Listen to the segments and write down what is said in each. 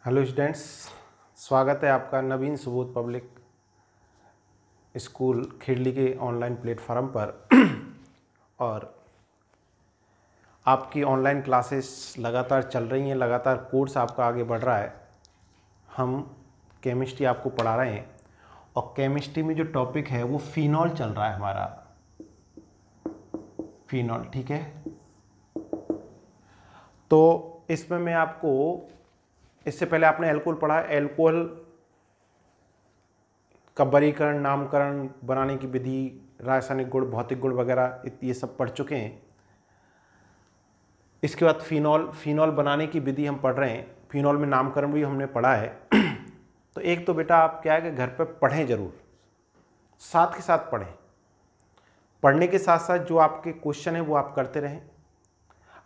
Hello students, स्वागत है आपका नवीन सुबोध पब्लिक स्कूल खेड़ली के ऑनलाइन प्लेटफॉर्म पर। और आपकी ऑनलाइन क्लासेस लगातार चल रही हैं, लगातार कोर्स आपका आगे बढ़ रहा है। हम केमिस्ट्री आपको पढ़ा रहे हैं और केमिस्ट्री में जो टॉपिक है वो फिनॉल चल रहा है हमारा, फिनॉल। ठीक है, तो इसमें मैं आपको, इससे पहले आपने एल्कोहल पढ़ा, एल्कोहल का वर्गीकरण, नामकरण, बनाने की विधि, रासायनिक गुण, भौतिक गुण वगैरह ये सब पढ़ चुके हैं। इसके बाद फिनॉल बनाने की विधि हम पढ़ रहे हैं। फिनॉल में नामकरण भी हमने पढ़ा है। तो एक तो बेटा आप क्या है कि घर पे पढ़ें ज़रूर, साथ के साथ पढ़ें। पढ़ने के साथ साथ जो आपके क्वेश्चन है वो आप करते रहें।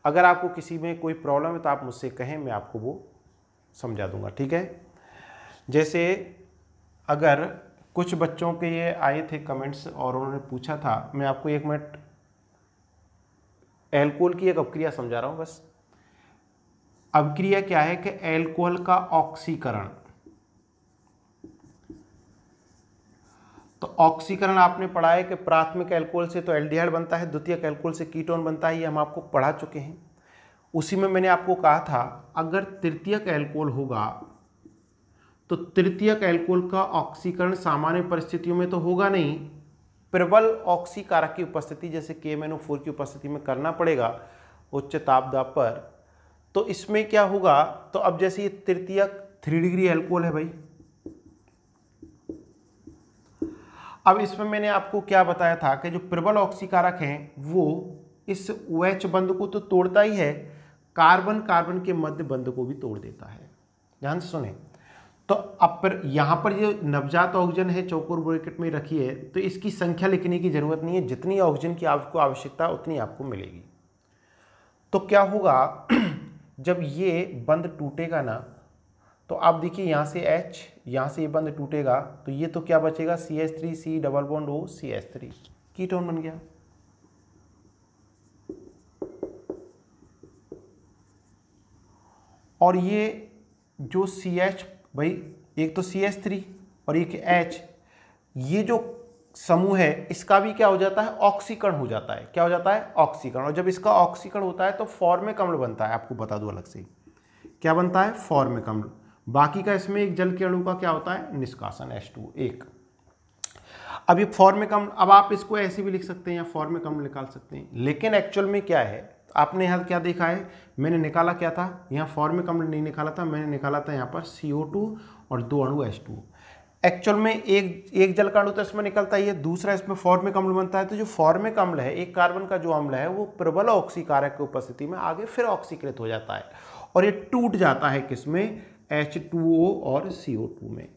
अगर आपको किसी में कोई प्रॉब्लम है तो आप मुझसे कहें, मैं आपको वो समझा दूंगा। ठीक है, जैसे अगर कुछ बच्चों के ये आए थे कमेंट्स और उन्होंने पूछा था, मैं आपको 1 मिनट एल्कोहल की एक अपक्रिया समझा रहा हूँ बस। अपक्रिया क्या है कि एल्कोहल का ऑक्सीकरण, तो ऑक्सीकरण आपने पढ़ा है कि प्राथमिक एल्कोहल से तो एल्डिहाइड बनता है, द्वितीयक एल्कोहल से कीटोन बनता है, ये हम आपको पढ़ा चुके हैं। उसी में मैंने आपको कहा था अगर तृतीयक एल्कोहल होगा तो तृतीयक एल्कोहल का ऑक्सीकरण सामान्य परिस्थितियों में तो होगा नहीं, प्रबल ऑक्सीकारक की उपस्थिति जैसे KMnO4 की उपस्थिति में करना पड़ेगा उच्च ताप दाब पर। तो इसमें क्या होगा, तो अब जैसे ये तृतीयक 3 डिग्री एल्कोहल है भाई। अब इसमें मैंने आपको क्या बताया था कि जो प्रबल ऑक्सीकारक हैं वो इस OH बंध को तो तोड़ता ही है, कार्बन कार्बन के मध्य बंध को भी तोड़ देता है। ध्यान से सुने। तो अब पर यहाँ पर जो नवजात ऑक्सीजन है चौकोर ब्रैकेट में रखी है, तो इसकी संख्या लिखने की जरूरत नहीं है, जितनी ऑक्सीजन की आपको आवश्यकता उतनी आपको मिलेगी। तो क्या होगा जब ये बंध टूटेगा ना, तो आप देखिए यहाँ से H, यहाँ से ये बंध टूटेगा तो ये तो क्या बचेगा, CH3 C double bond O CH3 ketone बन गया। और ये जो CH भाई, एक तो CH3 और एक H, ये जो समूह है इसका भी क्या हो जाता है, ऑक्सीकरण हो जाता है। क्या हो जाता है, ऑक्सीकरण। और जब इसका ऑक्सीकरण होता है तो फॉर्मिक अम्ल बनता है। आपको बता दूं अलग से क्या बनता है, फॉर्मिक अम्ल। बाकी का इसमें एक जल के अणु का क्या होता है, निष्कासन H2 एक। अब ये फॉर्मिक अम्ल, अब आप इसको ऐसे भी लिख सकते हैं या फॉर्मिक अम्ल निकाल सकते हैं, लेकिन एक्चुअल में क्या है, आपने यहाँ क्या देखा है, मैंने निकाला क्या था, यहाँ फॉर्मिक अम्ल नहीं निकाला था, मैंने निकाला था यहाँ पर CO2 और 2 अणु H2। एक्चुअल में एक जल का अणु तो इसमें निकलता ही है, दूसरा इसमें फॉर्मिक अम्ल बनता है। तो जो फॉर्मिक अम्ल है, एक कार्बन का जो अम्ल है, वो प्रबल ऑक्सीकारक की उपस्थिति में आगे फिर ऑक्सीकृत हो जाता है और ये टूट जाता है किसमें, H2O और CO2 में।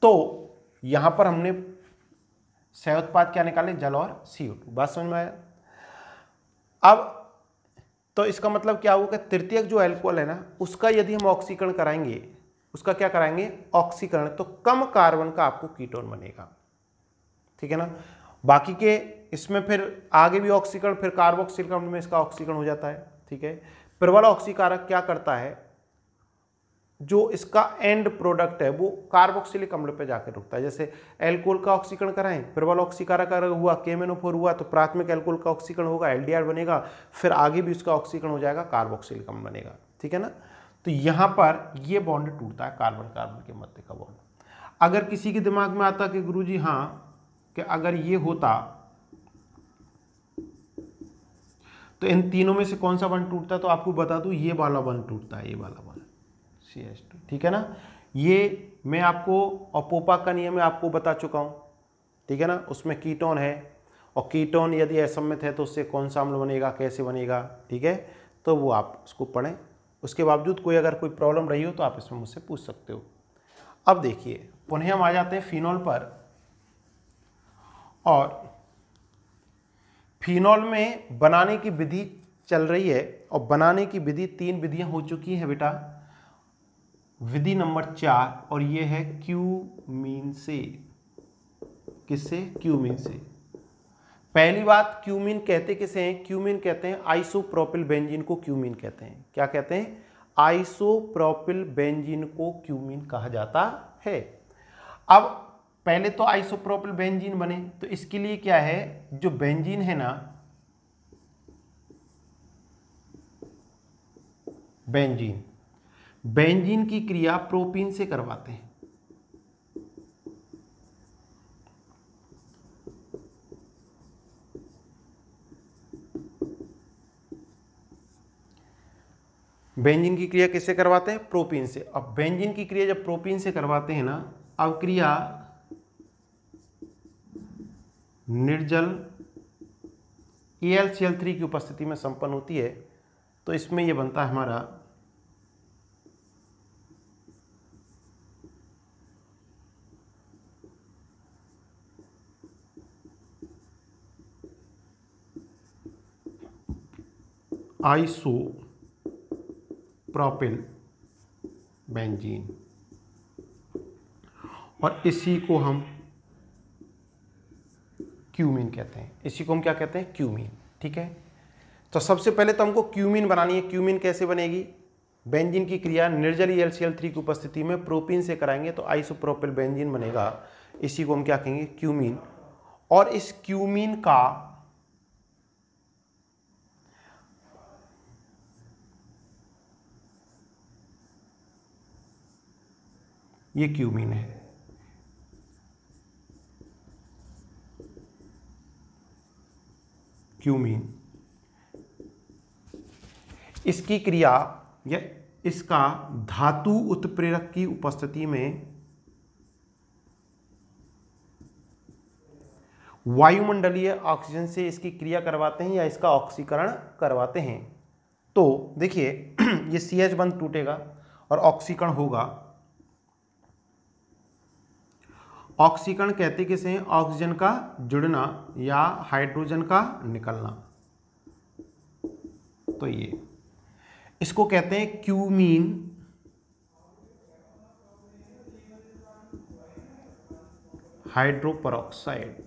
तो यहां पर हमने सहउत्पाद क्या निकाले, जल और CO2। बात समझ में आया। अब तो इसका मतलब क्या होगा कि तृतीयक जो एल्कोहल है ना, उसका यदि हम ऑक्सीकरण कराएंगे, उसका क्या कराएंगे, ऑक्सीकरण, तो कम कार्बन का आपको कीटोन बनेगा। ठीक है ना। बाकी के इसमें फिर आगे भी ऑक्सीकरण, फिर कार्बोक्सिलिक अम्ल में इसका ऑक्सीकरण हो जाता है। ठीक है। प्रबल ऑक्सीकारक क्या करता है, जो इसका एंड प्रोडक्ट है वो कार्बोक्सिलिक अम्ल पे जाकर रुकता है। जैसे एल्कोहल का ऑक्सीकरण कराएं, प्रबल ऑक्सीकारक अगर हुआ, KMnO4 हुआ, तो प्राथमिक एल्कोहल का ऑक्सीकरण होगा, एल्डिहाइड बनेगा, फिर आगे भी उसका ऑक्सीकरण हो जाएगा, कार्बोक्सिलिक अम्ल बनेगा। ठीक है ना। तो यहां पर ये बॉन्ड टूटता है, कार्बन कार्बन के मध्य का बॉन्ड। अगर किसी के दिमाग में आता कि गुरुजी हाँ, कि अगर ये होता तो इन तीनों में से कौन सा बॉन्ड टूटता है, तो आपको बता दूं ये वाला बॉन्ड टूटता है, ये वाला बॉन्ड CH2। ठीक है ना। ये मैं आपको अपोपा का नियम में आपको बता चुका हूं। ठीक है ना। उसमें कीटोन है और कीटोन यदि असम्मित है तो उससे कौन सा अम्ल बनेगा, कैसे बनेगा। ठीक है, तो वो आप उसको पढ़ें। उसके बावजूद कोई अगर कोई प्रॉब्लम रही हो तो आप इसमें मुझसे पूछ सकते हो। अब देखिए पुनः हम आ जाते हैं फिनॉल पर। और फिनॉल में बनाने की विधि चल रही है और बनाने की विधि 3 विधियां हो चुकी हैं बेटा। विधि नंबर 4 और ये है क्यूमीन से। किससे, क्यूमीन से। पहली बात, क्यूमीन कहते किसे हैं, क्यूमीन कहते हैं आइसोप्रोपिल बेंजीन को क्यूमीन कहते हैं। क्या कहते हैं, आइसोप्रोपिल बेंजीन को क्यूमीन कहा जाता है। अब पहले तो आइसोप्रोपिल बेंजीन बने, तो इसके लिए क्या है, जो बेंजीन है ना, बेंजीन की क्रिया प्रोपीन से करवाते हैं। बेंजीन की क्रिया किससे करवाते हैं, प्रोपीन से। अब बेंजीन की क्रिया जब प्रोपीन से करवाते हैं ना, अब क्रिया निर्जल AlCl3 की उपस्थिति में संपन्न होती है, तो इसमें यह बनता है हमारा आइसोप्रोपिल बेंजीन, और इसी को हम क्यूमीन कहते हैं। इसी को हम क्या कहते हैं, क्यूमीन। ठीक है, तो सबसे पहले तो हमको क्यूमीन बनानी है। क्यूमीन कैसे बनेगी, बेंजीन की क्रिया निर्जल AlCl3 की उपस्थिति में प्रोपीन से कराएंगे तो आइसोप्रोपिल बेंजीन बनेगा। इसी को हम क्या कहेंगे, क्यूमीन। और इस क्यूमीन का ये क्यूमीन है, क्यूमीन। इसकी क्रिया या इसका धातु उत्प्रेरक की उपस्थिति में वायुमंडलीय ऑक्सीजन से इसकी क्रिया करवाते हैं या इसका ऑक्सीकरण करवाते हैं। तो देखिए ये CH बंध टूटेगा और ऑक्सीकरण होगा। ऑक्सीकरण कहते किसे हैं, ऑक्सीजन का जुड़ना या हाइड्रोजन का निकलना। तो ये इसको कहते हैं क्यूमीन हाइड्रोपरऑक्साइड।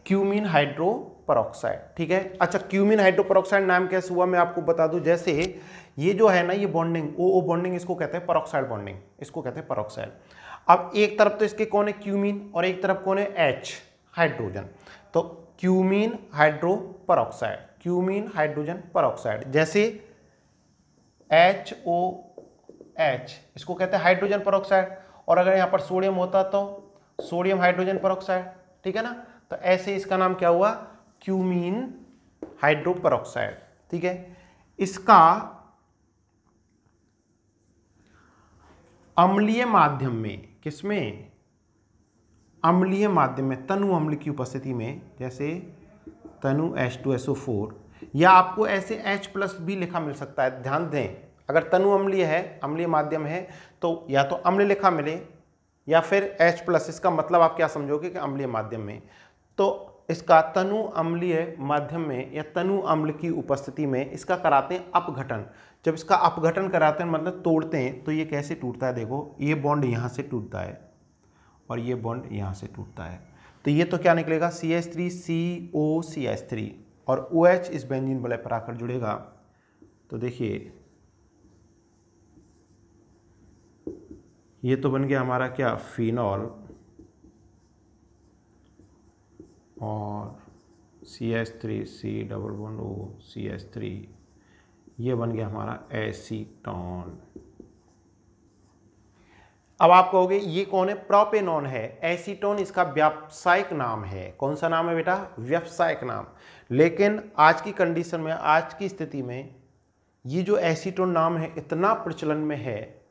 क्यूमीन हाइड्रोपरऑक्साइड, ठीक है। अच्छा, क्यूमीन हाइड्रोपरऑक्साइड नाम कैसे हुआ मैं आपको बता दूं। जैसे ये जो है ना, ये बॉन्डिंग ओ बॉन्डिंग, इसको कहते हैं परऑक्साइड बॉन्डिंग, इसको कहते हैं परऑक्साइड। अब एक तरफ तो इसके कौन है, क्यूमीन, और एक तरफ कौन है, H हाइड्रोजन। तो cumene hydroperoxide, cumene hydrogen peroxide. जैसे HOH, इसको कहते हैं हाइड्रोजन परऑक्साइड। और अगर यहाँ पर सोडियम होता तो सोडियम हाइड्रोजन परऑक्साइड, ठीक है ना। तो ऐसे इसका नाम क्या हुआ, क्यूमीन हाइड्रोपरऑक्साइड, ठीक है। इसका अम्लीय माध्यम में, किसमें, अम्लीय माध्यम में, तनु अम्ल की उपस्थिति में, जैसे तनु H2SO4, या आपको ऐसे H+ भी लिखा मिल सकता है। ध्यान दें, अगर तनु अम्लीय है, अम्लीय माध्यम है, तो या तो अम्ल लिखा मिले या फिर H+। इसका मतलब आप क्या समझोगे कि अम्लीय माध्यम में। तो इसका तनु अम्लीय माध्यम में या तनु अम्ल की उपस्थिति में इसका कराते हैं अपघटन। जब इसका अपघटन कराते हैं मतलब तोड़ते हैं, तो ये कैसे टूटता है, देखो ये बॉन्ड यहाँ से टूटता है और ये बॉन्ड यहाँ से टूटता है। तो ये तो क्या निकलेगा, CH3 COCH3 और OH इस बेंजीन वलय पर आकर जुड़ेगा। तो देखिए ये तो बन गया हमारा क्या, फिनॉल, और CH3 C+O CH3, ये बन गया हमारा एसीटोन। अब आप कहोगे ये कौन है, प्रोपेनॉन है। एसीटोन इसका व्यावसायिक नाम है। कौन सा नाम है बेटा, व्यावसायिक नाम। लेकिन आज की कंडीशन में, आज की स्थिति में ये जो एसीटोन नाम है इतना प्रचलन में है,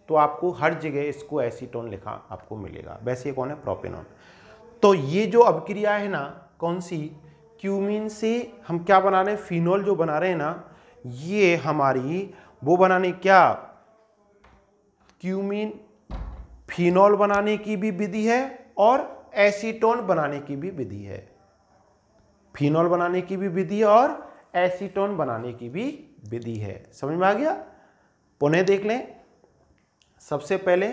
तो आपको हर जगह इसको एसीटोन लिखा आपको मिलेगा। वैसे ये कौन है, प्रोपेनॉन। तो ये जो अभिक्रिया है ना, कौन सी, क्यूमीन से हम क्या बना रहे हैं, फिनॉल जो बना रहे हैं ना, ये हमारी वो बनाने, क्या, क्यूमीन फिनॉल बनाने की भी विधि है और एसीटोन बनाने की भी विधि है। फिनॉल बनाने की भी विधि है और एसीटोन बनाने की भी विधि है। समझ में आ गया। पुनः देख लें। सबसे पहले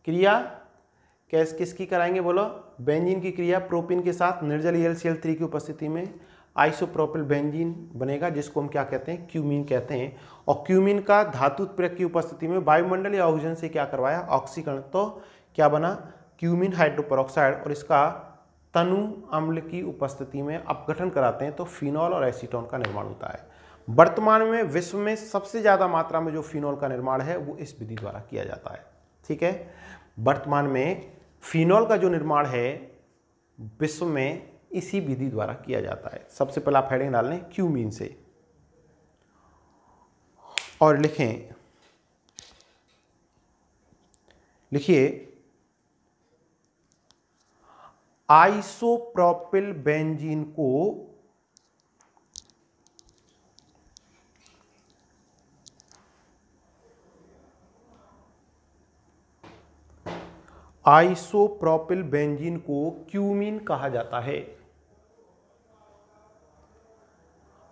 क्रिया किसकी कराएंगे, बोलो, बेंजीन की क्रिया प्रोपीन के साथ निर्जल AlCl3 की उपस्थिति में आइसोप्रोपिल बेंजीन बनेगा, जिसको हम क्या कहते हैं, क्यूमीन कहते हैं। और क्यूमीन का धातु उत्प्रेरक की उपस्थिति में वायुमंडल या ऑक्सीजन से क्या करवाया, ऑक्सीकरण। तो क्या बना, क्यूमीन हाइड्रोपेरोक्साइड, और इसका तनु अम्ल की उपस्थिति में अपघटन कराते हैं तो फिनॉल और एसीटोन का निर्माण होता है। वर्तमान में विश्व में सबसे ज्यादा मात्रा में जो फिनॉल का निर्माण है वो इस विधि द्वारा किया जाता है। ठीक है, वर्तमान में फिनॉल का जो निर्माण है विश्व में इसी विधि द्वारा किया जाता है। सबसे पहले आप हेडिंग डाल लें क्यूमीन से और लिखिए आइसोप्रोपिल बेंजीन को क्यूमीन कहा जाता है।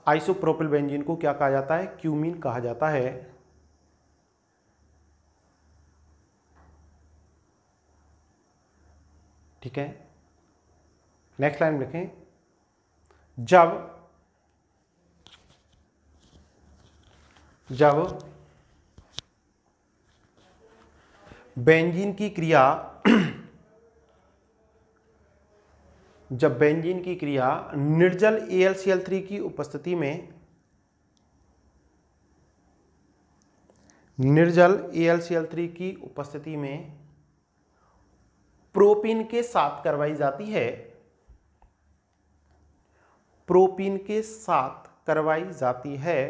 आइसोप्रोपिल बेंजीन को क्या कहा जाता है, क्यूमीन कहा जाता है। ठीक है, नेक्स्ट लाइन लिखें, जब बेंजीन की क्रिया निर्जल AlCl3 की उपस्थिति में प्रोपीन के साथ करवाई जाती है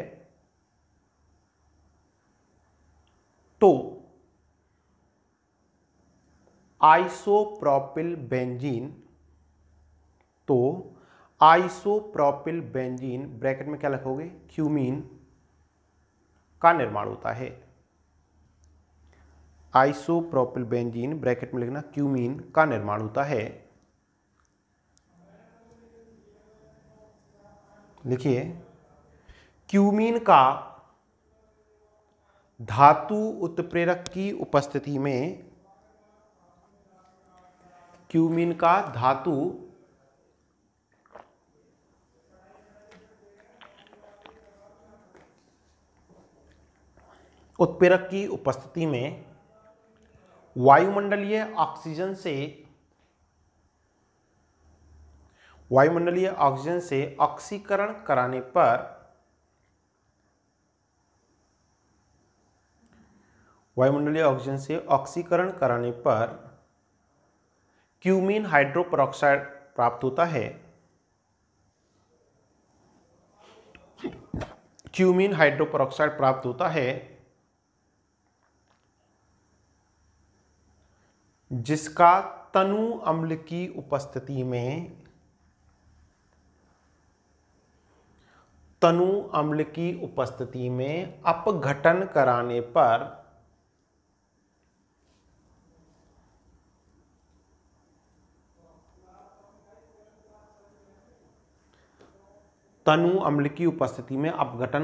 तो आइसोप्रोपिल बेंजीन ब्रैकेट में क्या लिखोगे, क्यूमीन का निर्माण होता है। आइसोप्रोपिल बेंजीन ब्रैकेट में लिखना, क्यूमीन का निर्माण होता है। लिखिए क्यूमीन का धातु उत्प्रेरक की उपस्थिति में वायुमंडलीय ऑक्सीजन से ऑक्सीकरण कराने पर क्यूमीन हाइड्रोपेरोक्साइड प्राप्त होता है। जिसका तनु अम्ल की उपस्थिति में अपघटन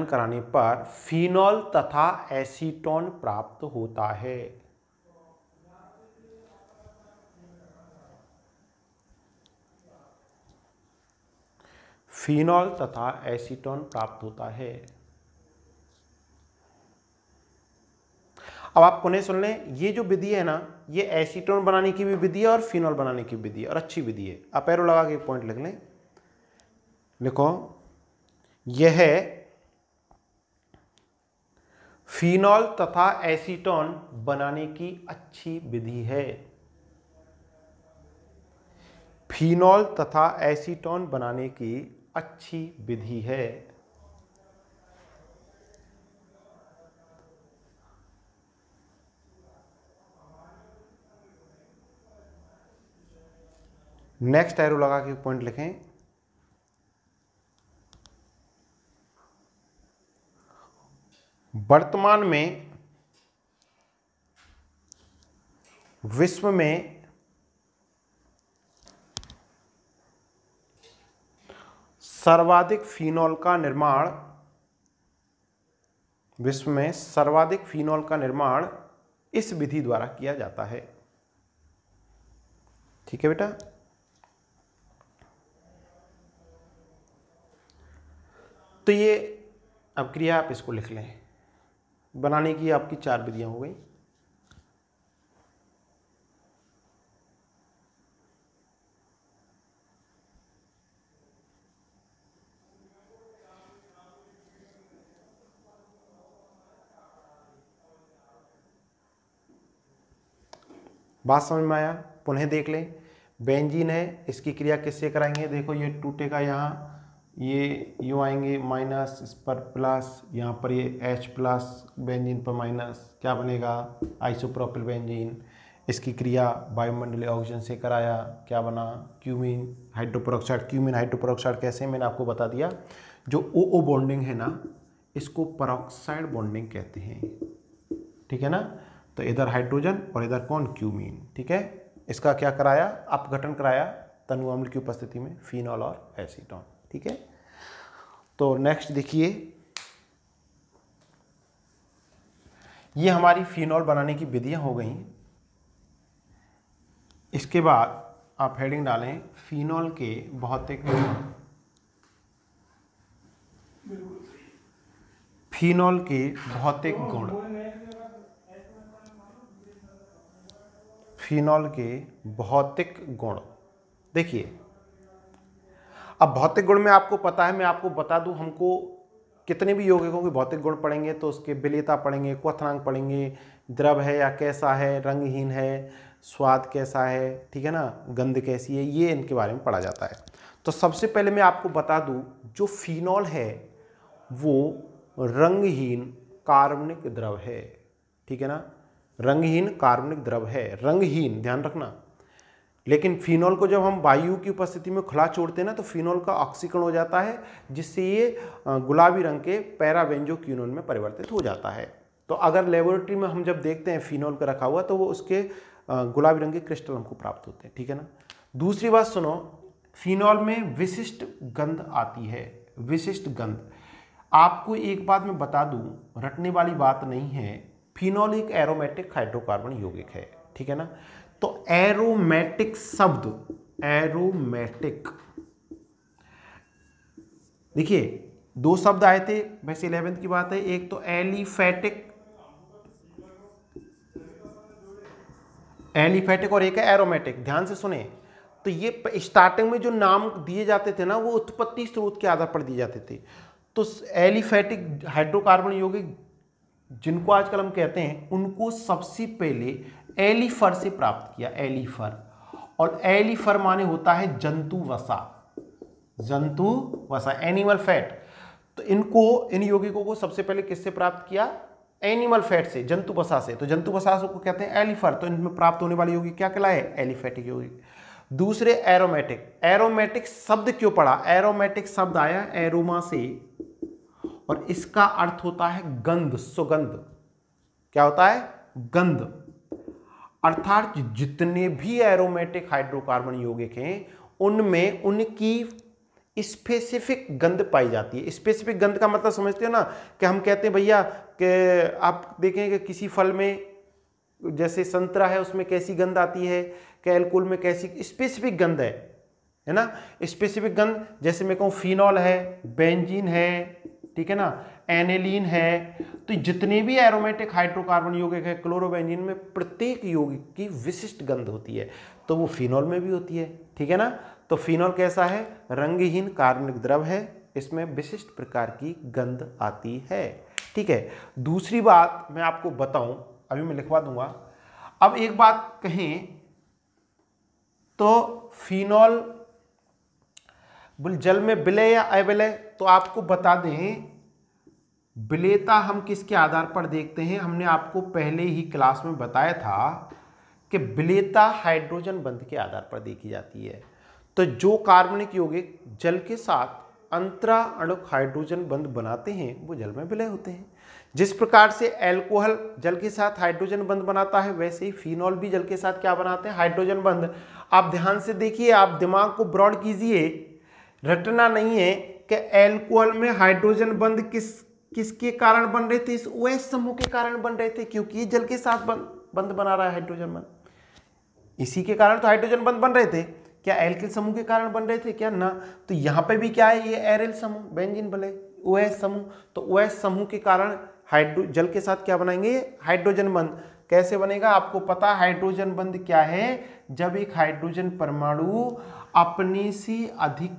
कराने पर फिनॉल तथा एसीटोन प्राप्त होता है। अब आप पुनः सुन लें, ये जो विधि है ना, ये एसीटोन बनाने की भी विधि है और फिनॉल बनाने की विधि है, और अच्छी विधि है। आप एरो लगा के पॉइंट लिख लें, लिखो यह फिनॉल तथा एसीटोन बनाने की अच्छी विधि है। फिनॉल तथा एसीटोन बनाने की अच्छी विधि है। नेक्स्ट एरो लगा के पॉइंट लिखें, वर्तमान में विश्व में सर्वाधिक फिनॉल का निर्माण इस विधि द्वारा किया जाता है। ठीक है बेटा, तो ये अब क्रिया आप इसको लिख लें। बनाने की आपकी 4 विधियां हो गई। बात समझ में आया? पुनः देख लें। बेंजीन है, इसकी क्रिया किससे कराएंगे? देखो ये टूटेगा, यहाँ ये यूँ आएंगे माइनस, इस पर प्लस, यहाँ पर ये H प्लस, बेंजीन पर माइनस, क्या बनेगा? Isopropyl benzene. इसकी क्रिया वायुमंडलीय ऑक्सीजन से कराया, क्या बना? Cumene hydroperoxide. क्यूमीन हाइड्रोपेरोक्साइड कैसे, मैंने आपको बता दिया। जो ओ बॉन्डिंग है ना, इसको पेरोक्साइड बॉन्डिंग कहते हैं, ठीक है ना। तो इधर हाइड्रोजन और इधर कौन? क्यूमीन, ठीक है। इसका क्या कराया? अपघटन कराया तनु अम्ल की उपस्थिति में, फिनॉल और एसीटोन, ठीक है। तो नेक्स्ट देखिए, ये हमारी फिनॉल बनाने की विधियां हो गई। इसके बाद आप हेडिंग डालें फिनॉल के भौतिक गुण। फिनॉल के भौतिक गुण, फिनॉल के भौतिक गुण। देखिए, अब भौतिक गुण में आपको पता है, मैं आपको बता दूं, हमको कितने भी यौगिकों के भौतिक गुण पढ़ेंगे तो उसके विलेयता पढ़ेंगे, क्वथनांक पढ़ेंगे, द्रव है या कैसा है, रंगहीन है, स्वाद कैसा है, ठीक है ना, गंध कैसी है, ये इनके बारे में पढ़ा जाता है। तो सबसे पहले मैं आपको बता दूं, जो फिनॉल है वो रंगहीन कार्बनिक द्रव है, ठीक है ना। रंगहीन कार्बनिक द्रव है, रंगहीन, ध्यान रखना। लेकिन फिनॉल को जब हम वायु की उपस्थिति में खुला छोड़ते हैं ना, तो फिनॉल का ऑक्सीकरण हो जाता है, जिससे ये गुलाबी रंग के पैराबेंजोक्विनोन में परिवर्तित हो जाता है। तो अगर लेबोरेटरी में हम जब देखते हैं फिनॉल का रखा हुआ, तो वो उसके गुलाबी रंग के क्रिस्टल हमको प्राप्त होते हैं, ठीक है ना। दूसरी बात सुनो, फिनॉल में विशिष्ट गंध आती है, विशिष्ट गंध। आपको एक बात मैं बता दूं, रटने वाली बात नहीं है, फिनॉल एक एरोमेटिक हाइड्रोकार्बन यौगिक है, ठीक है ना। तो एरोमेटिक शब्द, एरोमेटिक, देखिए 2 शब्द आए थे, वैसे 11th की बात है। एक तो एलिफेटिक, एलिफेटिक, और एक है एरोमेटिक। ध्यान से सुने, तो ये स्टार्टिंग में जो नाम दिए जाते थे ना, वो उत्पत्ति स्रोत के आधार पर दिए जाते थे। तो एलिफेटिक हाइड्रोकार्बन यौगिक जिनको आजकल हम कहते हैं, उनको सबसे पहले एलिफर से प्राप्त किया, एलिफर। और एलिफर माने होता है जंतु वसा, जंतु वसा, एनिमल फैट। तो इनको, इन यौगिकों को सबसे पहले किससे प्राप्त किया? एनिमल फैट से, जंतु वसा से। तो जंतु वसा को कहते हैं एलिफर। तो इनमें प्राप्त होने वाले यौगिक क्या कहलाए? एलिफेटिक यौगिक। दूसरे एरोमेटिक। एरोमेटिक शब्द क्यों पढ़ा? एरोमेटिक शब्द आया एरोमा से, और इसका अर्थ होता है गंध, सुगंध। क्या होता है? गंध। अर्थात जितने भी एरोमेटिक हाइड्रोकार्बन यौगिक हैं, उनमें उनकी स्पेसिफिक गंध पाई जाती है। स्पेसिफिक गंध का मतलब समझते हो ना, कि हम कहते हैं भैया कि आप देखेंगे किसी फल में, जैसे संतरा है, उसमें कैसी गंध आती है, कि अल्कोहल में कैसी, स्पेसिफिक गंध है ना। स्पेसिफिक गंध, जैसे मैं कहूँ फिनॉल है, बेंजीन है, ठीक है ना, एनेलीन है। तो जितने भी एरोमेटिक हाइड्रोकार्बन यौगिक है, क्लोरोबेंजीन में प्रत्येक यौगिक की विशिष्ट गंध होती है। तो वो फिनॉल में भी होती है, ठीक है ना। तो फिनॉल कैसा है? रंगहीन कार्बनिक द्रव है, इसमें विशिष्ट प्रकार की गंध आती है, ठीक है। दूसरी बात मैं आपको बताऊं, अभी मैं लिखवा दूंगा। अब एक बात कहें तो फिनॉल जल में विलय या अविलय, तो आपको बता दें, विलेयता हम किसके आधार पर देखते हैं? हमने आपको पहले ही क्लास में बताया था कि विलेयता हाइड्रोजन बंध के आधार पर देखी जाती है। तो जो कार्बनिक यौगिक जल के साथ अंतरा अणुक हाइड्रोजन बंध बनाते हैं, वो जल में विलय होते हैं। जिस प्रकार से अल्कोहल जल के साथ हाइड्रोजन बंध बनाता है, वैसे ही फिनॉल भी जल के साथ क्या बनाते हैं? हाइड्रोजन बंध। आप ध्यान से देखिए, आप दिमाग को ब्रॉड कीजिए, रटना नहीं है कि अल्कोहल में हाइड्रोजन बंध किसके कारण बन रहे थे? इस OH समूह के कारण बन रहे थे, क्योंकि ये जल के साथ बंध बना रहा है हाइड्रोजन बंध, इसी के कारण तो हाइड्रोजन बंध बन रहे थे। क्या एल्किल समूह के कारण बन रहे थे क्या? ना। तो यहाँ पे भी क्या है? ये एरिल समूह, बेंजीन भले OH समूह। तो OH समूह के कारण हाइड्रो जल के साथ क्या बनाएंगे, हाइड्रोजन बंध। कैसे बनेगा आपको पता, हाइड्रोजन बंध क्या है, जब एक हाइड्रोजन परमाणु अपने से अधिक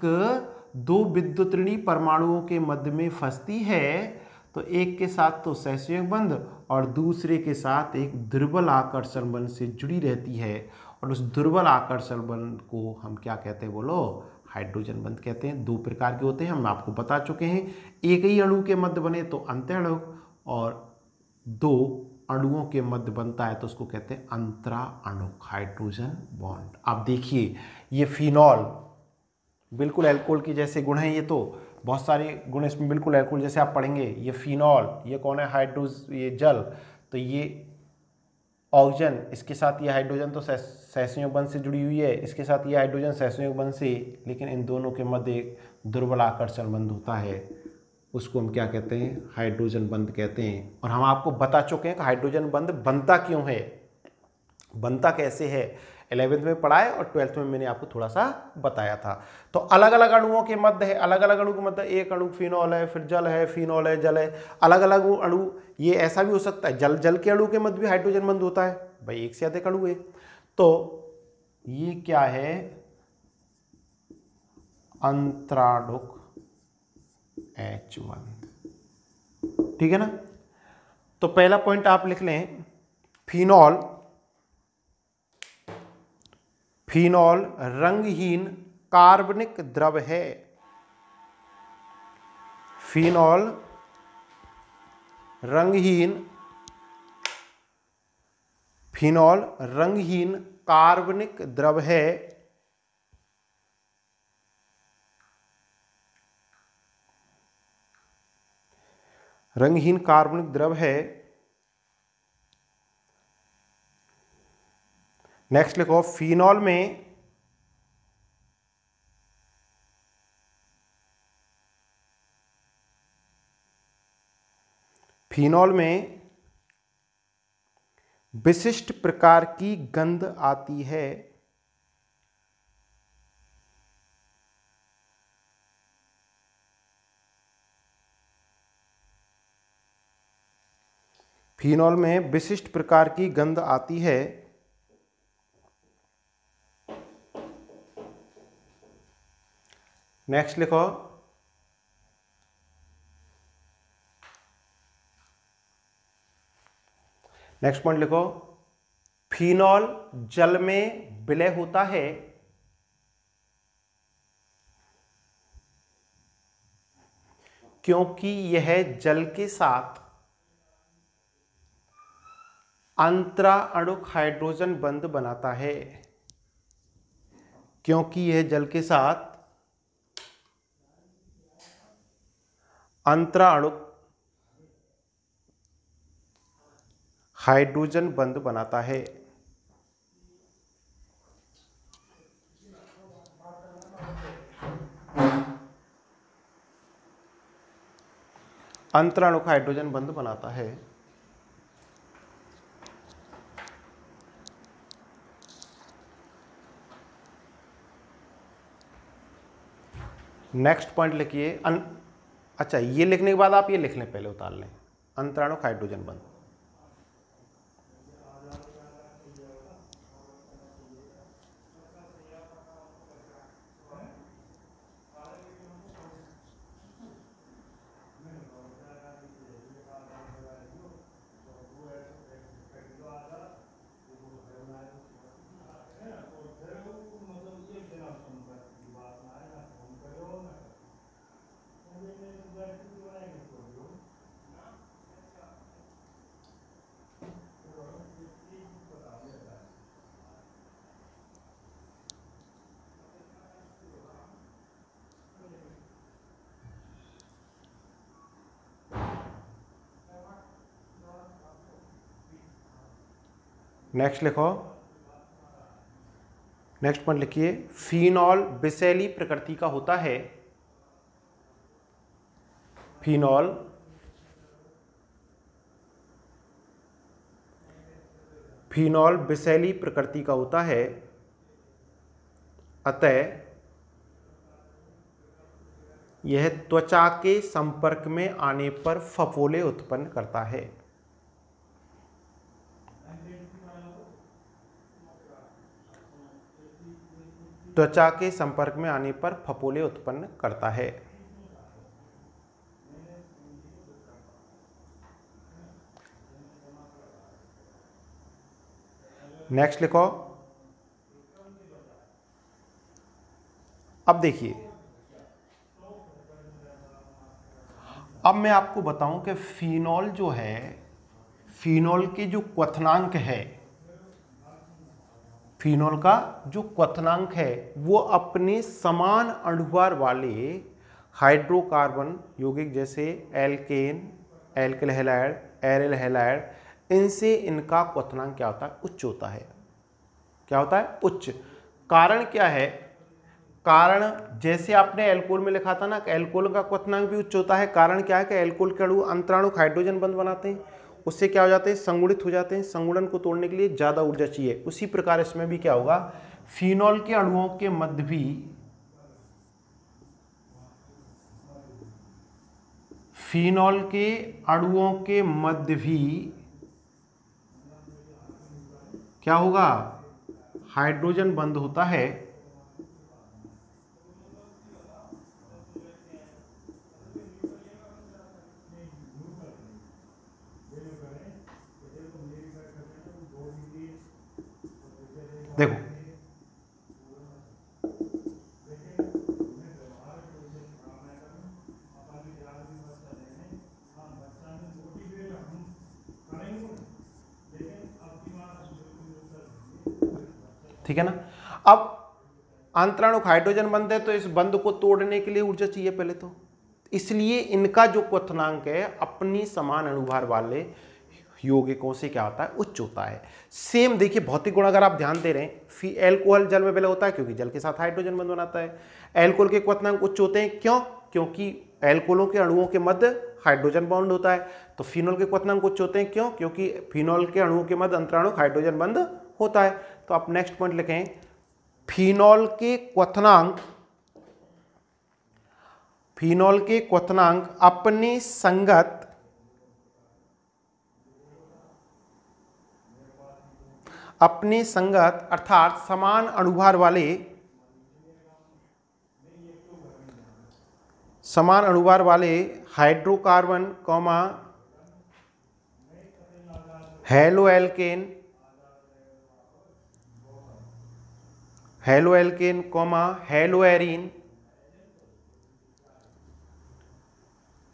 दो विद्युत ऋणी परमाणुओं के मध्य में फंसती है तो एक के साथ तो सहसंयोग बंध और दूसरे के साथ एक दुर्बल आकर्षण बल से जुड़ी रहती है, और उस दुर्बल आकर्षण बल को हम क्या कहते हैं बोलो, हाइड्रोजन बंध कहते हैं। दो प्रकार के होते हैं, हम आपको बता चुके हैं। एक ही अणु के मध्य बने तो अंतःअणु, और दो अणुओं के मध्य बनता है तो उसको कहते हैं अंतराअणुक हाइड्रोजन बॉन्ड। आप देखिए ये फिनॉल बिल्कुल अल्कोहल की जैसे गुण हैं, ये तो बहुत सारे गुण इसमें बिल्कुल अल्कोहल जैसे आप पढ़ेंगे। ये फिनॉल, ये कौन है, ये जल, तो ये ऑक्सीजन, इसके साथ ये हाइड्रोजन तो सहसंयोग बंध से जुड़ी हुई है, इसके साथ ये हाइड्रोजन सहसंयोग बंध से, लेकिन इन दोनों के मध्य एक दुर्बल आकर्षण बंध होता है, उसको हम क्या कहते हैं, हाइड्रोजन बंध कहते हैं। और हम आपको बता चुके हैं कि हाइड्रोजन बंध बनता क्यों है, बनता कैसे है, 11वीं में पढ़ा है और 12वीं में मैंने आपको थोड़ा सा बताया था। तो अलग अलग अणुओं के मध्य है, अलग अलग अणु के मध्य, एक अणु फिनॉल है, फिर जल है, फिनॉल है, जल है, अलग अलग अणु। ये ऐसा भी हो सकता है जल के अणु के मध्य भी हाइड्रोजन बंध होता है, भाई एक से अधिक अणु है। तो ये क्या है, अंतराणुक H1, ठीक है ना। तो पहला पॉइंट आप लिख लें, फिनॉल, फिनॉल रंगहीन कार्बनिक द्रव है। फिनॉल रंगहीन, फिनॉल रंगहीन कार्बनिक द्रव है। रंगहीन कार्बनिक द्रव है। नेक्स्ट लिखो, फिनॉल में विशिष्ट प्रकार की गंध आती है। फिनॉल में विशिष्ट प्रकार की गंध आती है। नेक्स्ट लिखो, नेक्स्ट पॉइंट लिखो, फिनॉल जल में विलय होता है क्योंकि यह जल के साथ अंतराअणुक हाइड्रोजन बंध बनाता है। क्योंकि यह जल के साथ अंतराअणुक हाइड्रोजन बंध बनाता है। अंतराणुक हाइड्रोजन बंध बनाता है। नेक्स्ट पॉइंट लिखिए, अच्छा ये लिखने के बाद आप ये लिख लें, पहले उतार लें, अंतराणुक हाइड्रोजन बंध। नेक्स्ट लिखो, नेक्स्ट पॉइंट लिखिए, फिनॉल विषैली प्रकृति का होता है। फिनॉल फिनॉल विषैली प्रकृति का होता है, अतः यह त्वचा के संपर्क में आने पर फफोले उत्पन्न करता है। त्वचा के संपर्क में आने पर फफोले उत्पन्न करता है। नेक्स्ट लिखो। अब देखिए, अब मैं आपको बताऊं कि फिनॉल जो है, फिनॉल के जो क्वथनांक है, फिनॉल का जो क्वथनांक है वो अपने समान अणुभार वाले हाइड्रोकार्बन यौगिक जैसे alkane, alkyl halide, aryl halide, इनसे इनका क्वथनांक क्या होता है? उच्च होता है। क्या होता है? उच्च। कारण क्या है? कारण जैसे आपने एल्कोहल में लिखा था ना कि एल्कोहल का क्वथनांक भी उच्च होता है। कारण क्या है कि एल्कोहल के अणु अंतराणुक हाइड्रोजन बंध बनाते हैं, उससे क्या हो जाते हैं? संगुणित हो जाते हैं। संगुणन को तोड़ने के लिए ज्यादा ऊर्जा चाहिए। उसी प्रकार इसमें भी क्या होगा? फिनॉल के अणुओं के मध्य भी फिनॉल के अणुओं के मध्य भी क्या होगा? हाइड्रोजन बंध होता है। देखो, ठीक है ना? अब अंतराणुक हाइड्रोजन बंध है तो इस बंध को तोड़ने के लिए ऊर्जा चाहिए पहले तो, इसलिए इनका जो क्वथनांक है अपनी समान अणुभार वाले यौगिकों से क्या होता है? उच्च होता है। सेम देखिए, भौतिक गुण अगर आप ध्यान दे रहे हैं, एल्कोहल जल में विलय होता है क्योंकि जल के साथ हाइड्रोजन बंध बनाता है। एल्कोहल के क्वथनांक उच्च होते हैं, क्यों? क्योंकि एल्कोहलों के अणुओं के मध्य हाइड्रोजन बॉन्ड होता है। तो फिनॉल के क्वथनांक उच्च होते हैं, क्यों? क्योंकि फिनॉल के अणुओं के मध्य अंतराणुक हाइड्रोजन बंध होता है। तो आप नेक्स्ट पॉइंट लिखें, फिनॉल के क्वथनांक, फिनॉल के क्वथनांक अपने संगत अर्थात समान अणुभार वाले hydrocarbon comma haloalkane comma haloarene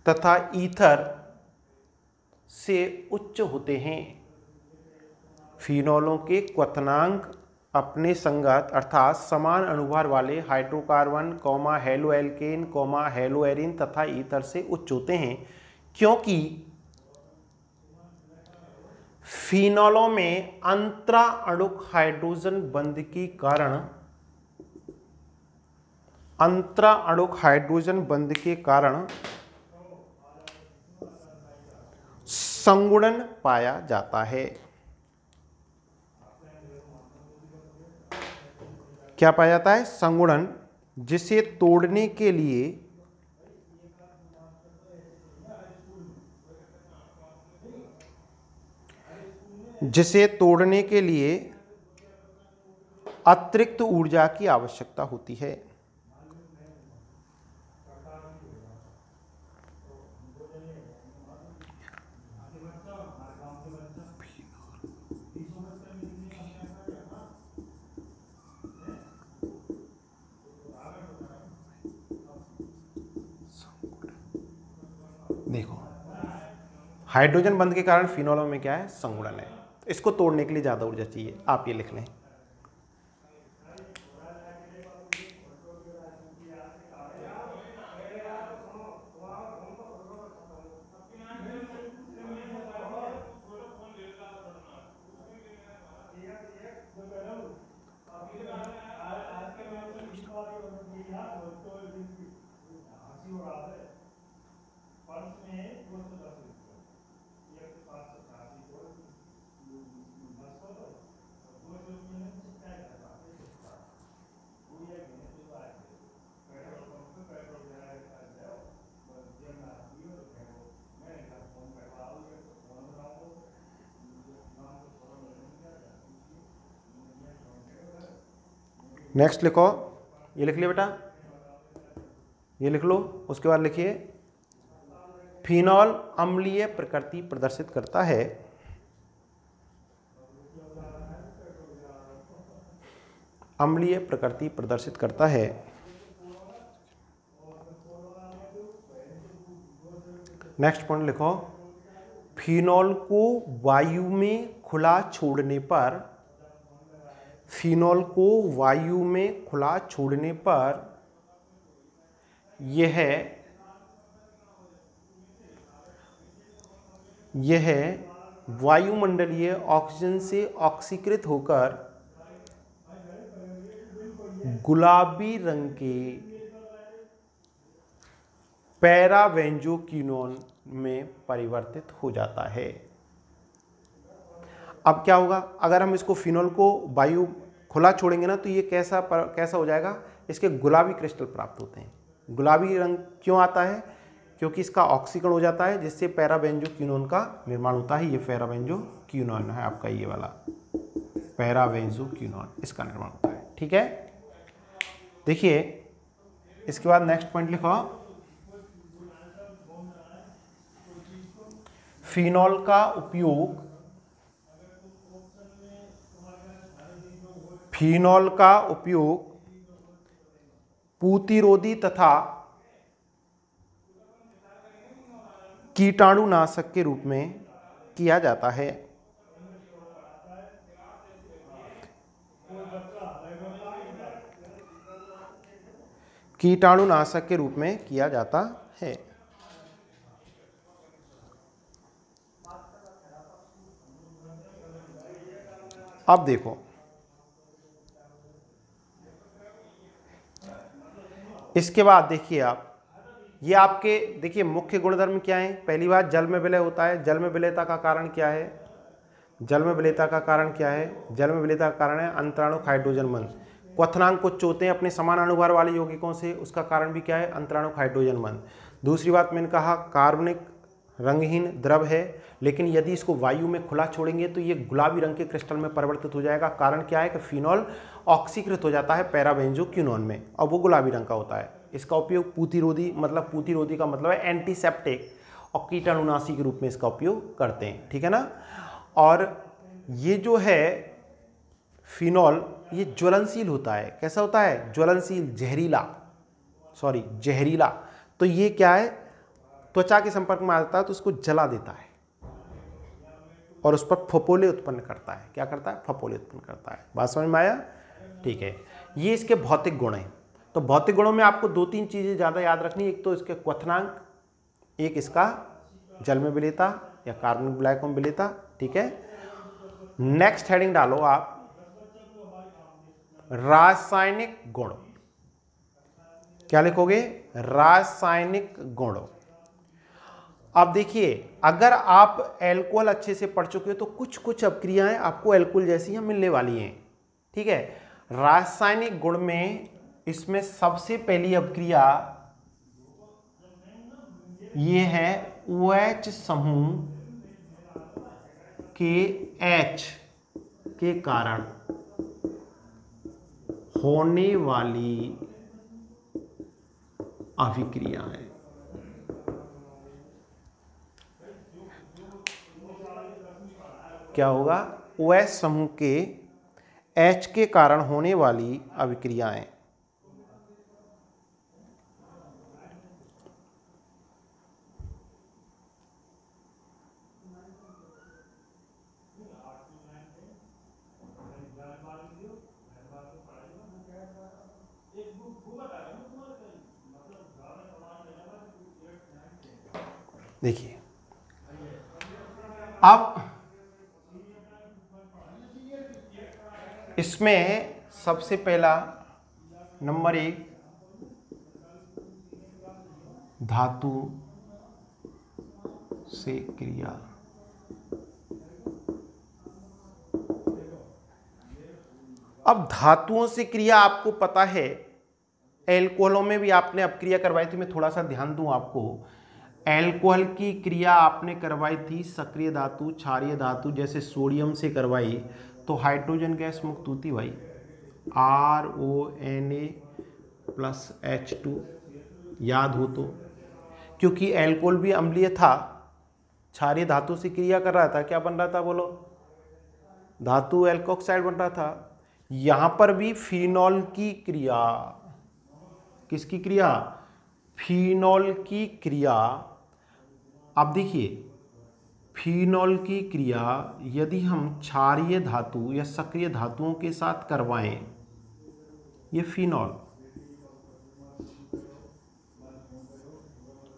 तथा ईथर से उच्च होते हैं। फिनॉलों के क्वथनांक अपने संगत अर्थात समान अणुभार वाले hydrocarbon comma haloalkane comma haloarene तथा ईथर से उच्च होते हैं, क्योंकि फिनॉलों में अंतरा अणुक हाइड्रोजन बंध के कारण संगुणन पाया जाता है। क्या पाया जाता है? संगुणन, जिसे तोड़ने के लिए अतिरिक्त ऊर्जा की आवश्यकता होती है। देखो, हाइड्रोजन बंध के कारण फिनॉलों में क्या है? संगुणन है। इसको तोड़ने के लिए ज्यादा ऊर्जा चाहिए। आप ये लिख लें। नेक्स्ट लिखो, ये लिख लिया बेटा, ये लिख लो। उसके बाद लिखिए फिनॉल अम्लीय प्रकृति प्रदर्शित करता है। अम्लीय प्रकृति प्रदर्शित करता है। नेक्स्ट पॉइंट लिखो, फिनॉल को वायु में खुला छोड़ने पर, फिनॉल को वायु में खुला छोड़ने पर यह वायुमंडलीय ऑक्सीजन से ऑक्सीकृत होकर गुलाबी रंग के पैराबेंजोक्विनोन में परिवर्तित हो जाता है। अब क्या होगा, अगर हम इसको फिनॉल को वायु खुला छोड़ेंगे ना, तो ये कैसा हो जाएगा, इसके गुलाबी क्रिस्टल प्राप्त होते हैं। गुलाबी रंग क्यों आता है, क्योंकि इसका ऑक्सीकरण हो जाता है, जिससे पैराबेंजोक्विनोन का निर्माण होता है। ये पैराबेंजोक्विनोन है आपका, ये वाला पैराबेंजोक्विनोन, इसका निर्माण होता है। ठीक है, देखिए इसके बाद नेक्स्ट पॉइंट लिखो, फिनॉल का उपयोग, फिनॉल का उपयोग पूतिरोधी तथा कीटाणुनाशक के रूप में किया जाता है। कीटाणुनाशक के रूप में किया जाता है। अब देखो, इसके बाद देखिए आप, ये आपके देखिए मुख्य गुणधर्म क्या है। पहली बात, जल में विलय होता है। जल में विलयता का कारण क्या है, जल में विलयता का कारण क्या है, जल में विलयता का कारण है अंतराणुक हाइड्रोजन बंध। क्वथनांक को चोते हैं अपने समान अणुभार वाले यौगिकों से, उसका कारण भी क्या है, अंतराणुक हाइड्रोजन बंध। दूसरी बात मैंने कहा, कार्बनिक रंगहीन द्रव है, लेकिन यदि इसको वायु में खुला छोड़ेंगे तो ये गुलाबी रंग के क्रिस्टल में परिवर्तित हो जाएगा। कारण क्या है कि फिनॉल ऑक्सीकृत हो जाता है पैराबेंजोक्विनोन में, और वो गुलाबी रंग का होता है। इसका उपयोग पूतिरोधी, मतलब पूतिरोधी का मतलब है एंटीसेप्टिक और कीटाणुनाशी के रूप में इसका उपयोग करते हैं। ठीक है ना। और ये जो है फिनॉल, ये ज्वलनशील होता है। कैसा होता है, ज्वलनशील, जहरीला। तो ये क्या है, त्वचा के संपर्क में आ जाता है तो उसको जला देता है और उस पर फफोले उत्पन्न करता है। क्या करता है, फफोले उत्पन्न करता है। बात समझ में आया। ठीक है, ये इसके भौतिक गुण हैं। तो भौतिक गुणों में आपको दो तीन चीजें ज्यादा याद रखनी, एक तो इसके क्वथनांक, एक इसका जल में विलेयता या कार्बनिक विलायकों में विलेयता। ठीक है, नेक्स्ट हेडिंग डालो आप, रासायनिक गुण। क्या लिखोगे, रासायनिक गुण। अब देखिए, अगर आप एल्कोहल अच्छे से पढ़ चुके हो तो कुछ कुछ अपक्रियाएं आपको एल्कोहल जैसी हैं मिलने वाली हैं। ठीक है, रासायनिक गुण में इसमें सबसे पहली अपक्रिया ये है OH समूह के H के कारण होने वाली अभिक्रियाएं। क्या होगा, OH समूह के H के कारण होने वाली अभिक्रियाएं। देखिए, अब इसमें सबसे पहला नंबर 1, धातु से क्रिया। अब धातुओं से क्रिया आपको पता है, एल्कोहलों में भी आपने अपक्रिया करवाई थी। मैं थोड़ा सा ध्यान दूं आपको, एल्कोहल की क्रिया आपने करवाई थी सक्रिय धातु, क्षारीय धातु जैसे सोडियम से करवाई, तो हाइड्रोजन गैस मुक्त होती भाई। RONA+H2, याद हो तो, क्योंकि एल्कोहल भी अम्लीय था, क्षारीय धातु से क्रिया कर रहा था, क्या बन रहा था बोलो, धातु एल्कोक्साइड बन रहा था। यहां पर भी फिनॉल की क्रिया, किसकी क्रिया, फिनॉल की क्रिया। अब देखिए फिनॉल की क्रिया यदि हम क्षारीय धातु या सक्रिय धातुओं के साथ करवाएं, ये फिनॉल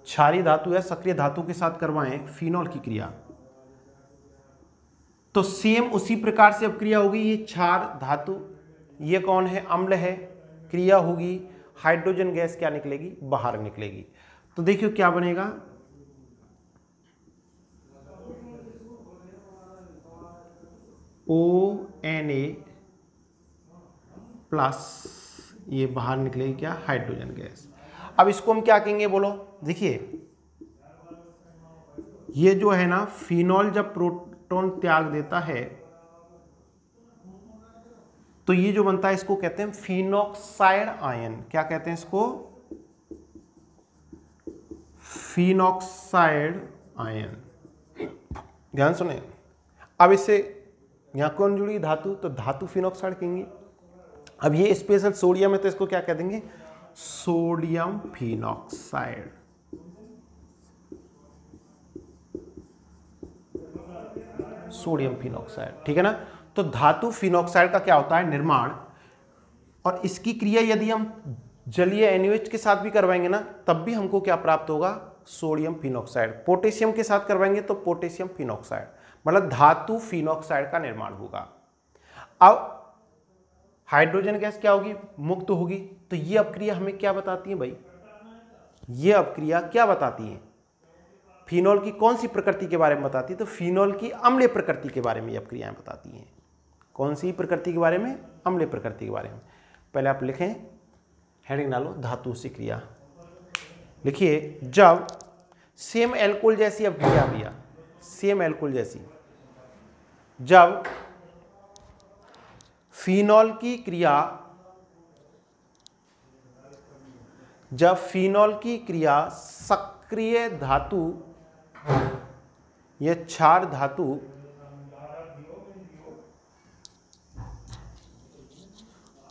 क्षारीय धातु या सक्रिय धातु के साथ करवाएं फिनॉल की क्रिया, तो सेम उसी प्रकार से अब क्रिया होगी। ये क्षार धातु, ये कौन है, अम्ल है, क्रिया होगी, हाइड्रोजन गैस क्या निकलेगी, बाहर निकलेगी। तो देखियो क्या बनेगा, ONA+, ये बाहर निकलेगी क्या, हाइड्रोजन गैस। अब इसको हम क्या कहेंगे बोलो, देखिए ये जो है ना फिनॉल जब प्रोटॉन त्याग देता है तो ये जो बनता है इसको कहते हैं फिनॉक्साइड आयन। क्या कहते हैं इसको, फिनॉक्साइड आयन। ध्यान सुने, अब इससे यहां कौन जुड़ी, धातु, तो धातु फिनॉक्साइड कहेंगे। अब ये स्पेशल सोडियम है तो इसको क्या कह देंगे, सोडियम फिनॉक्साइड। सोडियम फिनॉक्साइड, ठीक है ना। तो धातु फिनॉक्साइड का क्या होता है, निर्माण, और इसकी क्रिया यदि हम जलीय NaOH के साथ भी करवाएंगे ना तब भी हमको क्या प्राप्त होगा, सोडियम फिनॉक्साइड। पोटेशियम के साथ करवाएंगे तो पोटेशियम फिनॉक्साइड, मतलब धातु फिनॉक्साइड का निर्माण होगा। अब हाइड्रोजन गैस क्या होगी, मुक्त होगी। तो ये अपक्रिया हमें क्या बताती है भाई, ये अपक्रिया क्या बताती है, फिनॉल की कौन सी प्रकृति के बारे में बताती है, तो फिनॉल की अम्लीय प्रकृति के बारे में ये अपक्रियाएं बताती हैं। कौन सी प्रकृति के बारे में, अम्लीय प्रकृति के बारे में। पहले आप लिखें, हेडिंग डालो, धातु से क्रिया। लिखिए, जब सेम एल्कोहल जैसी अपक्रिया भैया, सेम एल्कोहल जैसी, जब फिनॉल की क्रिया, जब फिनॉल की क्रिया सक्रिय धातु या क्षार धातु,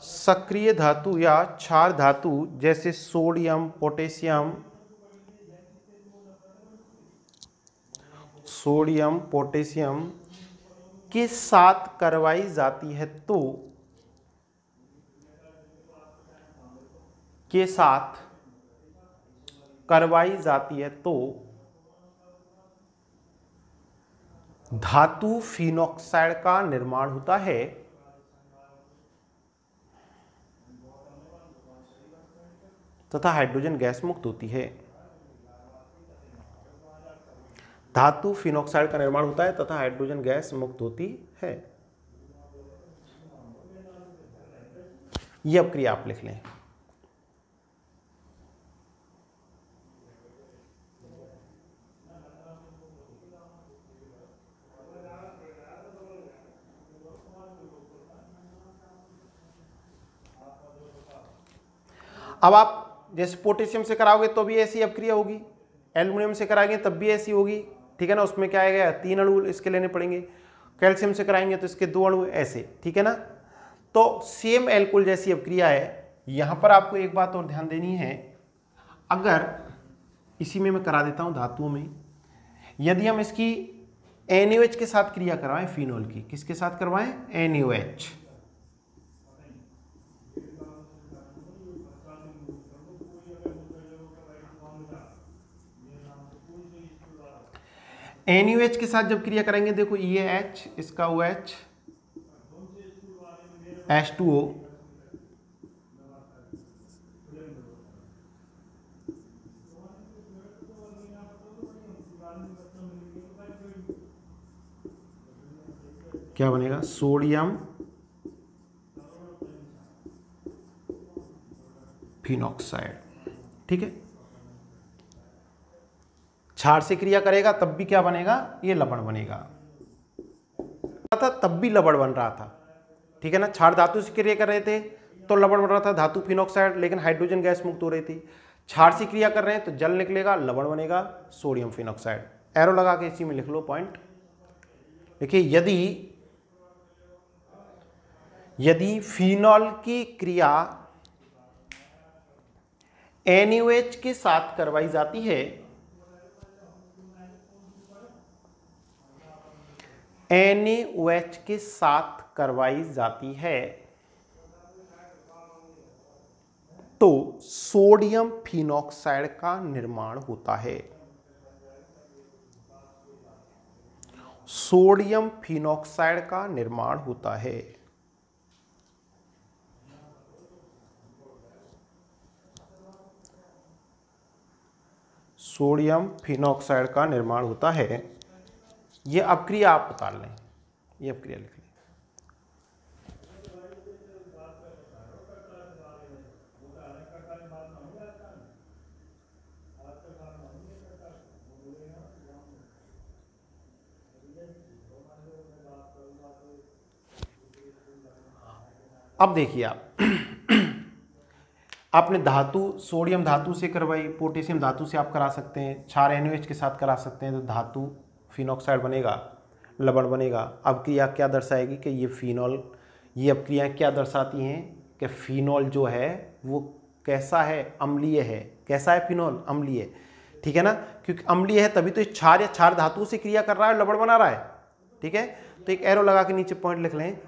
सक्रिय धातु या क्षार धातु जैसे सोडियम, पोटेशियम, सोडियम पोटेशियम के साथ करवाई जाती है तो, के साथ करवाई जाती है तो धातु फिनॉक्साइड का निर्माण होता है तथा हाइड्रोजन गैस मुक्त होती है। धातु फिनॉक्साइड का निर्माण होता है तथा हाइड्रोजन गैस मुक्त होती है। यह अपक्रिया आप लिख लें। अब आप जैसे पोटेशियम से कराओगे तो भी ऐसी अपक्रिया होगी, एल्युमिनियम से कराएंगे तब भी ऐसी होगी, ठीक है ना। उसमें क्या आएगा, 3 अणु इसके लेने पड़ेंगे। कैल्शियम से कराएंगे तो इसके 2 अणु, ऐसे, ठीक है ना। तो सेम एल्कोहल जैसी अपक्रिया है। यहां पर आपको एक बात और ध्यान देनी है, अगर इसी में मैं करा देता हूं धातुओं में, यदि हम इसकी NaOH के साथ क्रिया करवाएं, फिनॉल की किसके साथ करवाएं, NaOH, NaOH के साथ जब क्रिया करेंगे, देखो ये H, इसका OH, H2O, क्या बनेगा, सोडियम फिनॉक्साइड, ठीक है। क्षार से क्रिया करेगा तब भी क्या बनेगा, ये लवण बनेगा था, तब भी लवण बन रहा था, ठीक है ना। क्षार धातु से क्रिया कर रहे थे तो लवण बन रहा था धातु फिनॉक्साइड, लेकिन हाइड्रोजन गैस मुक्त हो रही थी। क्षार से क्रिया कर रहे हैं तो जल निकलेगा, लवण बनेगा सोडियम फिनॉक्साइड। एरो लगा के इसी में लिख लो पॉइंट। देखिए यदि फिनॉल की क्रिया NaOH के साथ करवाई जाती है, NaOH के साथ करवाई जाती है तो सोडियम फिनॉक्साइड का निर्माण होता है। सोडियम फिनॉक्साइड का निर्माण होता है। सोडियम फिनॉक्साइड का निर्माण होता है। ये अपक्रिया आप उतार लें, ये अपक्रिया लिख लें। अब देखिए आपने धातु सोडियम धातु से करवाई, पोटेशियम धातु से आप करा सकते हैं, क्षार NaOH के साथ करा सकते हैं, तो धातु फिनॉक्साइड बनेगा, लवण बनेगा। अब क्रिया क्या दर्शाएगी कि ये फिनॉल, ये अब क्रियाएँ क्या दर्शाती हैं कि फिनॉल जो है वो कैसा है, अम्लीय है। कैसा है फिनॉल? अम्लीय, ठीक है ना, क्योंकि अम्लीय है तभी तो क्षार या क्षार धातु से क्रिया कर रहा है, लवण बना रहा है, ठीक है। तो एक एरो लगा के नीचे पॉइंट लिख लें।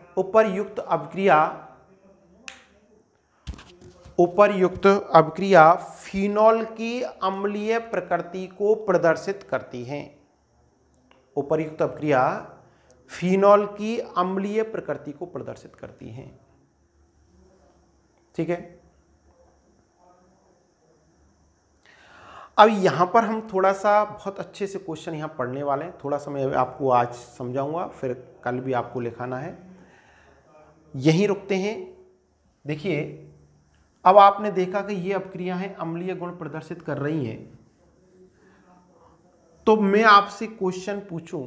उपर्युक्त अभिक्रिया फिनॉल की अम्लीय प्रकृति को प्रदर्शित करती हैं। उपर्युक्त अभिक्रिया फिनॉल की अम्लीय प्रकृति को प्रदर्शित करती हैं, ठीक है। अब यहां पर हम थोड़ा सा बहुत अच्छे से क्वेश्चन यहां पढ़ने वाले हैं। थोड़ा सा मैं आपको आज समझाऊंगा, फिर कल भी आपको लिखाना है। यहीं रुकते हैं। देखिए अब आपने देखा कि ये अपक्रियाएं अम्लीय गुण प्रदर्शित कर रही हैं, तो मैं आपसे क्वेश्चन पूछूं।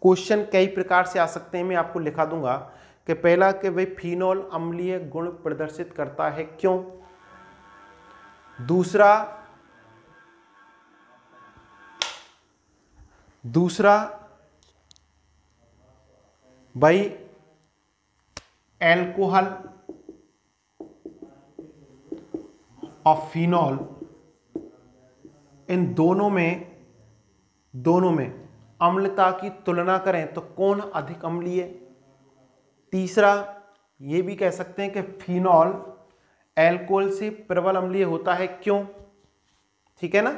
क्वेश्चन कई प्रकार से आ सकते हैं, मैं आपको लिखा दूंगा कि पहला कि भाई फिनॉल अम्लीय गुण प्रदर्शित करता है, क्यों। दूसरा भाई एल्कोहल और फिनॉल, इन दोनों में अम्लता की तुलना करें तो कौन अधिक अम्लीय। तीसरा ये भी कह सकते हैं कि फिनॉल एल्कोहल से प्रबल अम्लीय होता है, क्यों, ठीक है ना।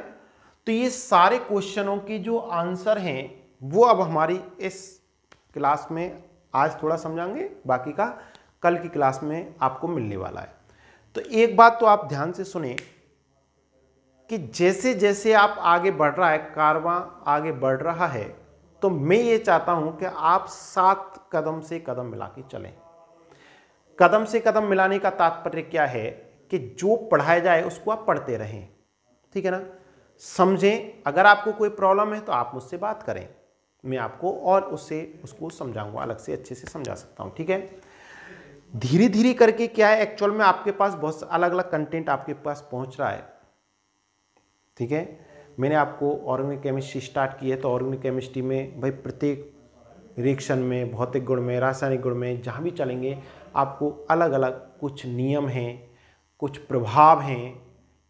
तो ये सारे क्वेश्चनों के जो आंसर हैं वो अब हमारी इस क्लास में आज थोड़ा समझाएंगे, बाकी का कल की क्लास में आपको मिलने वाला है। तो एक बात तो आप ध्यान से सुने कि जैसे जैसे आप आगे बढ़ रहा है, कारवां आगे बढ़ रहा है, तो मैं ये चाहता हूं कि आप साथ कदम से कदम मिला के चलें। कदम से कदम मिलाने का तात्पर्य क्या है कि जो पढ़ाया जाए उसको आप पढ़ते रहें, ठीक है ना, समझें। अगर आपको कोई प्रॉब्लम है तो आप मुझसे बात करें, मैं आपको और उसको समझाऊंगा, अलग से अच्छे से समझा सकता हूं, ठीक है। धीरे धीरे करके क्या है, एक्चुअल में आपके पास बहुत अलग अलग कंटेंट आपके पास पहुंच रहा है, ठीक है। मैंने आपको ऑर्गेनिक केमिस्ट्री स्टार्ट की है, तो ऑर्गेनिक केमिस्ट्री में भाई प्रत्येक रिएक्शन में, भौतिक गुण में, रासायनिक गुण में जहाँ भी चलेंगे आपको अलग अलग कुछ नियम हैं, कुछ प्रभाव हैं,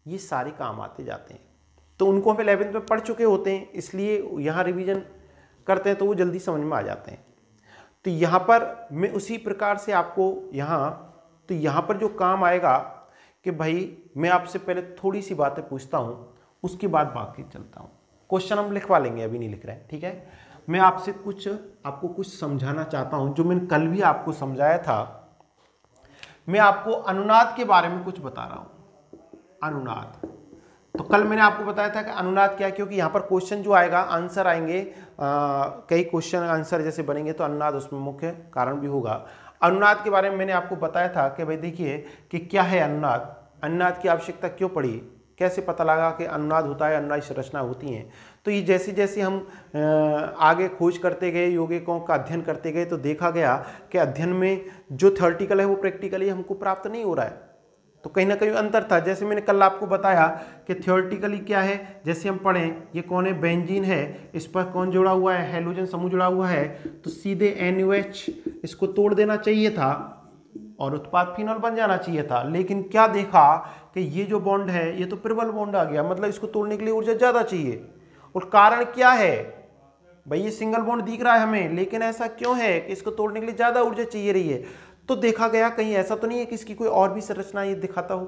ये सारे काम आते जाते हैं। तो उनको हम 11th में पढ़ चुके होते हैं, इसलिए यहाँ रिवीजन करते हैं तो वो जल्दी समझ में आ जाते हैं। तो यहाँ पर मैं उसी प्रकार से आपको यहाँ पर जो काम आएगा कि भाई मैं आपसे पहले थोड़ी सी बातें पूछता हूँ, उसके बाद बाकी चलता हूँ। क्वेश्चन हम लिखवा लेंगे, अभी नहीं लिख रहे हैं, ठीक है। मैं आपसे आपको कुछ समझाना चाहता हूँ, जो मैंने कल भी आपको समझाया था। मैं आपको अनुनाद के बारे में कुछ बता रहा हूँ। अनुनाद, तो कल मैंने आपको बताया था कि अनुनाद क्या है, क्योंकि यहाँ पर क्वेश्चन जो आएगा, आंसर आएंगे, कई क्वेश्चन आंसर जैसे बनेंगे, तो अनुनाद उसमें मुख्य कारण भी होगा। अनुनाद के बारे में मैंने आपको बताया था कि भाई देखिए कि क्या है अनुनाद, अनुनाद की आवश्यकता क्यों पड़ी, कैसे पता लगा कि अनुनाद होता है, अनुनाद संरचना होती हैं। तो ये जैसे जैसे हम आगे खोज करते गए, यौगिकों का अध्ययन करते गए, तो देखा गया कि अध्ययन में जो थ्योरेटिकल है वो प्रैक्टिकली हमको प्राप्त नहीं हो रहा है। तो कहीं ना कहीं अंतर था। जैसे मैंने कल आपको बताया कि थ्योरेटिकली क्या है, जैसे हम पढ़ें ये कौन है, बेंजीन है, इस पर कौन जुड़ा हुआ है, हेलोजन समूह जुड़ा हुआ है, तो सीधे NaOH इसको तोड़ देना चाहिए था और उत्पाद फिनॉल बन जाना चाहिए था। लेकिन क्या देखा कि ये जो बॉन्ड है ये तो प्रबल बॉन्ड आ गया, मतलब इसको तोड़ने के लिए ऊर्जा ज्यादा चाहिए। और कारण क्या है भाई, ये सिंगल बॉन्ड दिख रहा है हमें, लेकिन ऐसा क्यों है कि इसको तोड़ने के लिए ज्यादा ऊर्जा चाहिए रही है। तो देखा गया कहीं ऐसा तो नहीं है कि इसकी कोई और भी संरचना ये दिखाता हो।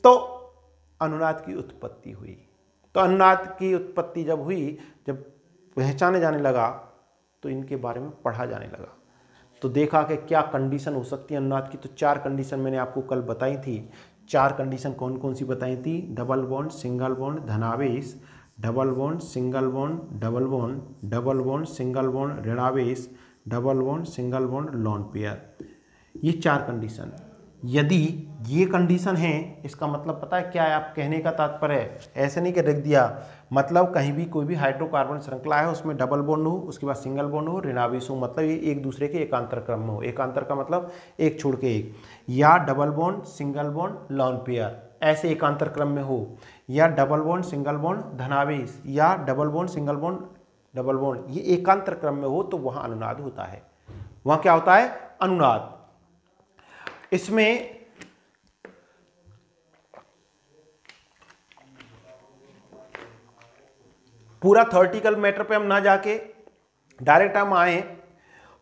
तो अनुनाद की उत्पत्ति हुई। तो अनुनाद की उत्पत्ति जब हुई, जब पहचाने जाने लगा, तो इनके बारे में पढ़ा जाने लगा। तो देखा कि क्या कंडीशन हो सकती है अनुनाद की। तो 4 कंडीशन मैंने आपको कल बताई थी। 4 कंडीशन कौन कौन सी बताई थी? डबल बॉन्ड, सिंगल बॉन्ड, धनावेश, double bond, single bond, double bond, double bond, single bond, ऋणावेश, double bond, single bond, lone pair. ये 4 कंडीशन। यदि ये कंडीशन है, इसका मतलब पता है क्या है? आप कहने का तात्पर्य है, ऐसे नहीं कि रख दिया, मतलब कहीं भी कोई भी हाइड्रोकार्बन श्रृंखला है उसमें डबल बॉन्ड हो, उसके बाद सिंगल बॉन्ड हो, ऋणावेश हो, मतलब ये एक दूसरे के एकांतर क्रम में हो। एकांतर का मतलब एक छोड़ के एक, या double bond, single bond, lone pair ऐसे एकांतर क्रम में हो, या डबल बॉन्ड, सिंगल बॉन्ड, धनावेश, या double bond, single bond, double bond, ये एकांतर क्रम में हो, तो वहां अनुनाद होता है। वहां क्या होता है? अनुनाद। इसमें पूरा थ्योरेटिकल मैटर पे हम ना जाके डायरेक्ट हम आए,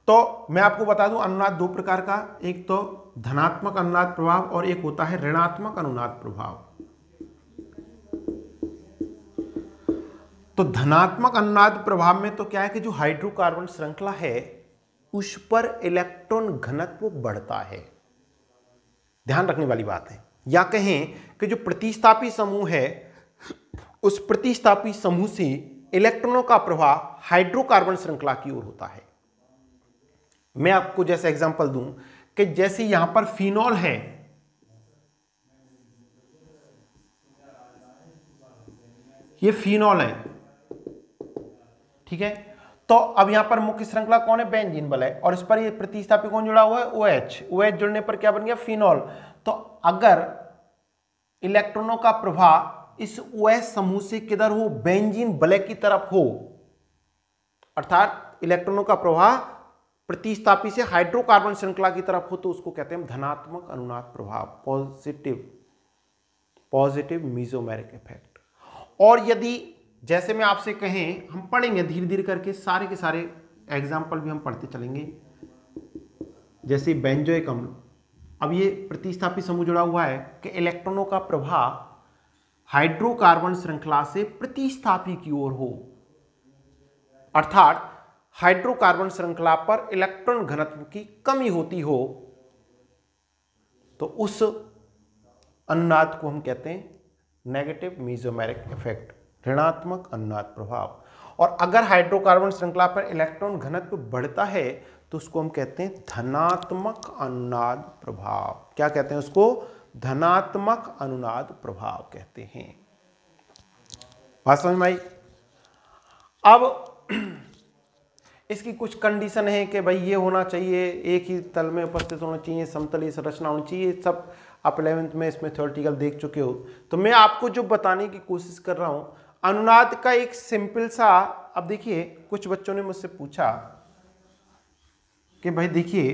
तो मैं आपको बता दूं अनुनाद 2 प्रकार का, एक तो धनात्मक अनुनाद प्रभाव और एक होता है ऋणात्मक अनुनाद प्रभाव। तो धनात्मक अनुनाद प्रभाव में तो क्या है कि जो हाइड्रोकार्बन श्रृंखला है उस पर इलेक्ट्रॉन घनत्व बढ़ता है, ध्यान रखने वाली बात है। या कहें कि जो प्रतिस्थापी समूह है उस प्रतिस्थापी समूह से इलेक्ट्रॉनों का प्रवाह हाइड्रोकार्बन श्रृंखला की ओर होता है। मैं आपको जैसे एग्जांपल दूं कि जैसे यहां पर फिनॉल है, ये फिनॉल है, ठीक है। तो अब यहां पर मुख्य श्रृंखला कौन है? बेंजीन बल है, और इस पर ये प्रतिस्थापी कौन जुड़ा हुआ है? OH। OH जुड़ने पर क्या बन गया? फिनॉल। तो अगर इलेक्ट्रॉनों का प्रवाह इस OH समूह से किधर हो? बेंजीन बल की तरफ हो, अर्थात इलेक्ट्रॉनों का प्रवाह प्रतिस्थापी से हाइड्रोकार्बन श्रृंखला की तरफ हो, तो उसको कहते हैं धनात्मक अनुनाद प्रभाव, पॉजिटिव मीजोमेरिक इफेक्ट। और यदि जैसे मैं आपसे कहें, हम पढ़ेंगे धीरे धीरे करके सारे के सारे एग्जाम्पल भी हम पढ़ते चलेंगे। जैसे बेंजोइक अम्ल, अब ये प्रतिस्थापी समूह जुड़ा हुआ है कि इलेक्ट्रॉनों का प्रवाह हाइड्रोकार्बन श्रृंखला से प्रतिस्थापी की ओर हो, अर्थात हाइड्रोकार्बन श्रृंखला पर इलेक्ट्रॉन घनत्व की कमी होती हो, तो उस अनुनाद को हम कहते हैं नेगेटिव मीजोमेरिक इफेक्ट, ऋणात्मक अनुनाद प्रभाव। और अगर हाइड्रोकार्बन श्रृंखला पर इलेक्ट्रॉन घनत्व बढ़ता है तो उसको हम कहते हैं धनात्मक अनुनाद प्रभाव। क्या कहते हैं उसको? धनात्मक अनुनाद प्रभाव कहते हैं। बात समझ में आई? अब इसकी कुछ कंडीशन है कि भाई ये होना चाहिए, एक ही तल में उपस्थित होना चाहिए, समतलीय संरचना होनी चाहिए, सब आप 11th में इसमें थ्योरेटिकल देख चुके हो। तो मैं आपको जो बताने की कोशिश कर रहा हूं अनुनाद का एक सिंपल सा, अब देखिए कुछ बच्चों ने मुझसे पूछा कि भाई देखिए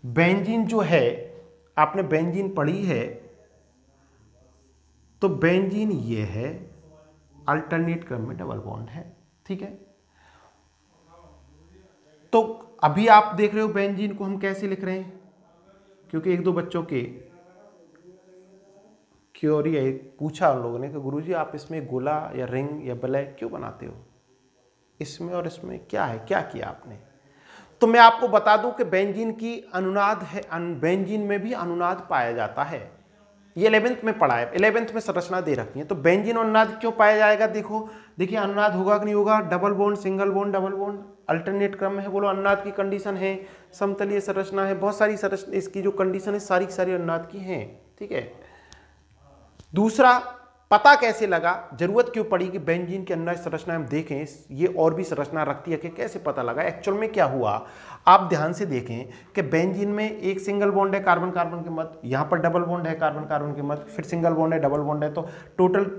बेंजीन जो है, आपने बेंजीन पढ़ी है, तो बेंजीन ये है, अल्टरनेट क्रम में डबल बॉन्ड है, ठीक है। तो अभी आप देख रहे हो बेंजीन को हम कैसे लिख रहे हैं, क्योंकि एक दो बच्चों के क्योरी है, पूछा उन लोगों ने कि गुरुजी आप इसमें गोला या रिंग या वलय क्यों बनाते हो, इसमें और इसमें क्या है, क्या किया आपने? तो मैं आपको बता दूं कि बेंजीन की अनुनाद है, बेंजीन में भी अनुनाद पाया जाता है। ये 11th में पढ़ा है, 11th में संरचना दे रखी है। तो बेंजीन अनुनाद क्यों पाया जाएगा? देखिए अनुनाद होगा कि नहीं होगा? Double bond, single bond, double bond, alternate क्रम में है, बोलो अनुनाद की कंडीशन है, समतलीय संरचना है, बहुत सारी संरचना, इसकी जो कंडीशन है सारी की सारी अनुनाद की हैं, ठीक है। दूसरा पता कैसे लगा, जरूरत क्यों पड़ी कि बेंजीन की अनुनादी संरचना हम देखें, ये और भी संरचना रखती है कि कैसे पता लगा, एक्चुअल में क्या हुआ। आप ध्यान से देखें कि बेंजीन में एक सिंगल बॉन्ड है कार्बन कार्बन के मध्य, यहाँ पर डबल बॉन्ड है कार्बन कार्बन के मध्य, फिर सिंगल बॉन्ड है, डबल बॉन्ड है, तो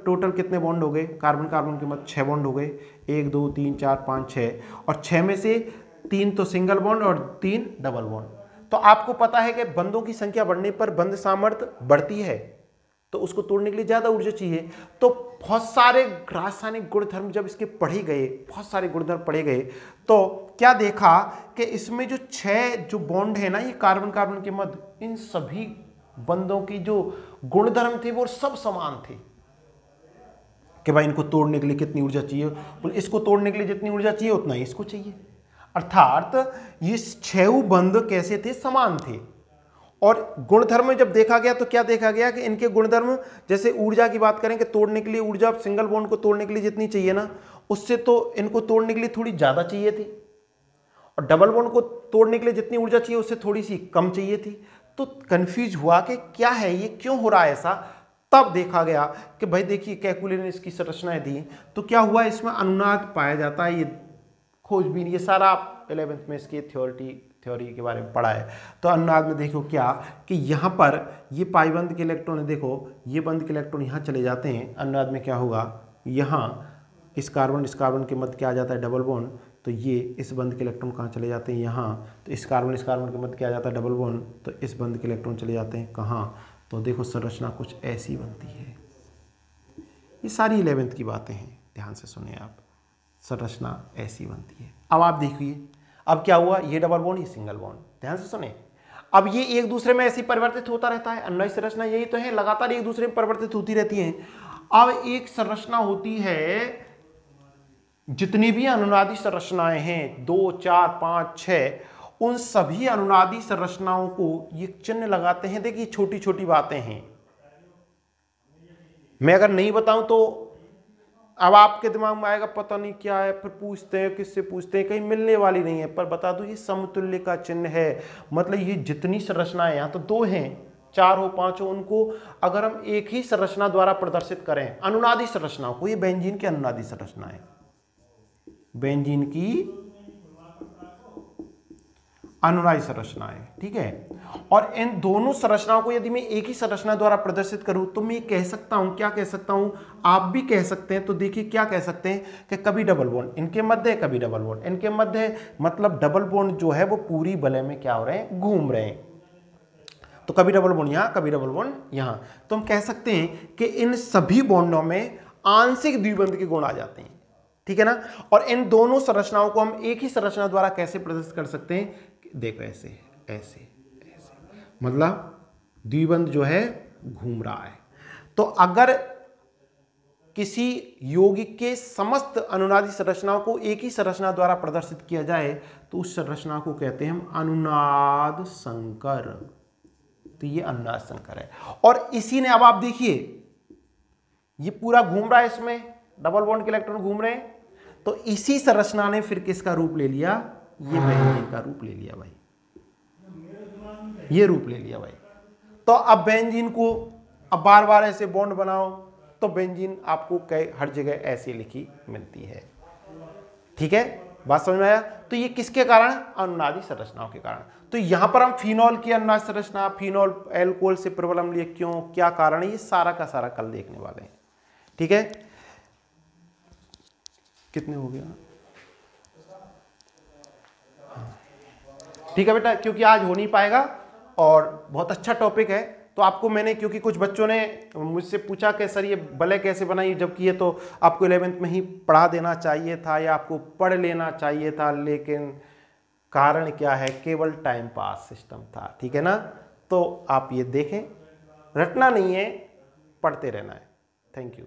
टोटल कितने बॉन्ड हो गए कार्बन कार्बन के मध्य, 6 बॉन्ड हो गए, 1 2 3 4 5 6, और 6 में से 3 तो सिंगल बॉन्ड और 3 डबल बॉन्ड। तो आपको पता है कि बंधों की संख्या बढ़ने पर बंध सामर्थ्य बढ़ती है, तो उसको तोड़ने के लिए ज्यादा ऊर्जा चाहिए। तो बहुत सारे रासायनिक गुणधर्म जब इसके पढ़े गए, बहुत सारे गुणधर्म पढ़े गए, तो क्या देखा कि इसमें जो 6 जो बॉन्ड है ना ये कार्बन कार्बन के मध्य, इन सभी बंधों की जो गुणधर्म थे वो सब समान थे कि भाई इनको तोड़ने के लिए कितनी ऊर्जा चाहिए, तो इसको तोड़ने के लिए जितनी ऊर्जा चाहिए उतना ही इसको चाहिए। अर्थात ये 6 बंध कैसे थे, समान थे। और गुणधर्म में जब देखा गया तो क्या देखा गया कि इनके गुणधर्म, जैसे ऊर्जा की बात करें कि तोड़ने के लिए ऊर्जा सिंगल बॉन्ड को तोड़ने के लिए जितनी चाहिए ना, उससे तो इनको तोड़ने के लिए थोड़ी ज्यादा चाहिए थी, और डबल बॉन्ड को तोड़ने के लिए जितनी ऊर्जा चाहिए उससे थोड़ी सी कम चाहिए थी। तो कंफ्यूज हुआ कि क्या है ये, क्यों हो रहा है ऐसा। तब देखा गया कि भाई देखिए कैकुले ने इसकी संरचनाएं दी, तो क्या हुआ इसमें अनुनाद पाया जाता है। ये खोजबीन, ये सारा 11th में इसकी थ्योरी के बारे में पढ़ा है। तो अनुनाद में देखो क्या कि यहाँ पर ये पाइबंध के इलेक्ट्रॉन है, देखो ये बंध के इलेक्ट्रॉन यहाँ चले जाते हैं। अनुनाद में क्या होगा, यहाँ इस कार्बन के मध्य क्या आ जाता है, डबल बॉन्ड, तो ये इस बंध के इलेक्ट्रॉन कहाँ चले जाते हैं, यहाँ, तो इस कार्बन के मध्य क्या आ जाता है, डबल बॉन्ड, तो इस बंध के इलेक्ट्रॉन चले जाते हैं कहाँ, तो देखो संरचना कुछ ऐसी बनती है। ये सारी 11th की बातें हैं, ध्यान से सुने आप, संरचना ऐसी बनती है। अब आप देखिए अब क्या हुआ, ये डबल बॉन्ड, ये सिंगल बॉन्ड, ध्यान से सुने। अब ये एक दूसरे में ऐसे परिवर्तित होता रहता है, अनुनादी संरचना यही तो है, लगातार एक दूसरे में परिवर्तित होती रहती है। अब एक संरचना होती है, जितनी भी अनुनादी संरचनाएं हैं 2 4 5 6, उन सभी अनुनादी संरचनाओं को ये चिन्ह लगाते हैं। देखिए छोटी छोटी बातें हैं, मैं अगर नहीं बताऊं तो अब आपके दिमाग में आएगा पता नहीं क्या है, फिर पूछते हैं किससे पूछते हैं, कहीं मिलने वाली नहीं है। पर बता दूं ये समतुल्य का चिन्ह है, मतलब ये जितनी संरचनाएं, यहाँ तो 2 हैं, 4 हो 5 हो, उनको अगर हम एक ही संरचना द्वारा प्रदर्शित करें, अनुनादी संरचनाओं को, ये बेंजीन की अनुनादी संरचना है, बेंजीन की अनुनादी संरचना है, ठीक है। और इन दोनों संरचनाओं को यदि मैं एक ही संरचना द्वारा प्रदर्शित करूं तो मैं कह सकता हूं, क्या कह सकता हूं, आप भी कह सकते हैं। तो देखिए क्या कह सकते हैं कि कभी डबल बॉन्ड इनके मध्य है, कभी डबल बॉन्ड इनके मध्य है, मतलब डबल बॉन्ड जो है वो पूरी वलय में क्या हो रहे हैं, घूम रहे हैं। तो कभी डबल बॉन्ड यहां, कभी डबल बॉन्ड यहां, तो हम कह सकते हैं कि इन सभी बॉन्डों में आंशिक द्विबंध के गुण आ जाते हैं, ठीक है ना। और इन दोनों संरचनाओं को हम एक ही संरचना द्वारा कैसे प्रदर्शित कर सकते हैं, देखो ऐसे ऐसे ऐसे, मतलब द्विबंध जो है घूम रहा है। तो अगर किसी यौगिक के समस्त अनुनादी संरचनाओं को एक ही संरचना द्वारा प्रदर्शित किया जाए तो उस संरचना को कहते हैं हम अनुनाद संकर। तो ये अनुनाद संकर है। और इसी ने, अब आप देखिए ये पूरा घूम रहा है, इसमें डबल बॉन्ड के इलेक्ट्रॉन घूम रहे हैं, तो इसी संरचना ने फिर किसका रूप ले लिया, ये बेंजीन का रूप ले लिया भाई, ये रूप ले लिया भाई। तो अब बेंजीन को अब बार बार ऐसे बॉन्ड बनाओ तो बेंजीन आपको हर जगह ऐसे लिखी मिलती है, ठीक है, बात समझ में आया। तो ये किसके कारण, अनुनादी संरचनाओं के कारण। तो यहां पर हम फिनॉल की अनुनादी संरचना, फिनॉल एल्कोहल से प्रबल अम्लीय क्यों, क्या कारण है, ये सारा का सारा कल देखने वाले हैं, ठीक है। कितने हो गया, ठीक है बेटा, क्योंकि आज हो नहीं पाएगा और बहुत अच्छा टॉपिक है। तो आपको मैंने, क्योंकि कुछ बच्चों ने मुझसे पूछा कि सर ये वलय कैसे बनाई, जबकि ये तो आपको 11th में ही पढ़ा देना चाहिए था या आपको पढ़ लेना चाहिए था, लेकिन कारण क्या है, केवल टाइम पास सिस्टम था, ठीक है ना। तो आप ये देखें, रटना नहीं है, पढ़ते रहना है। Thank you.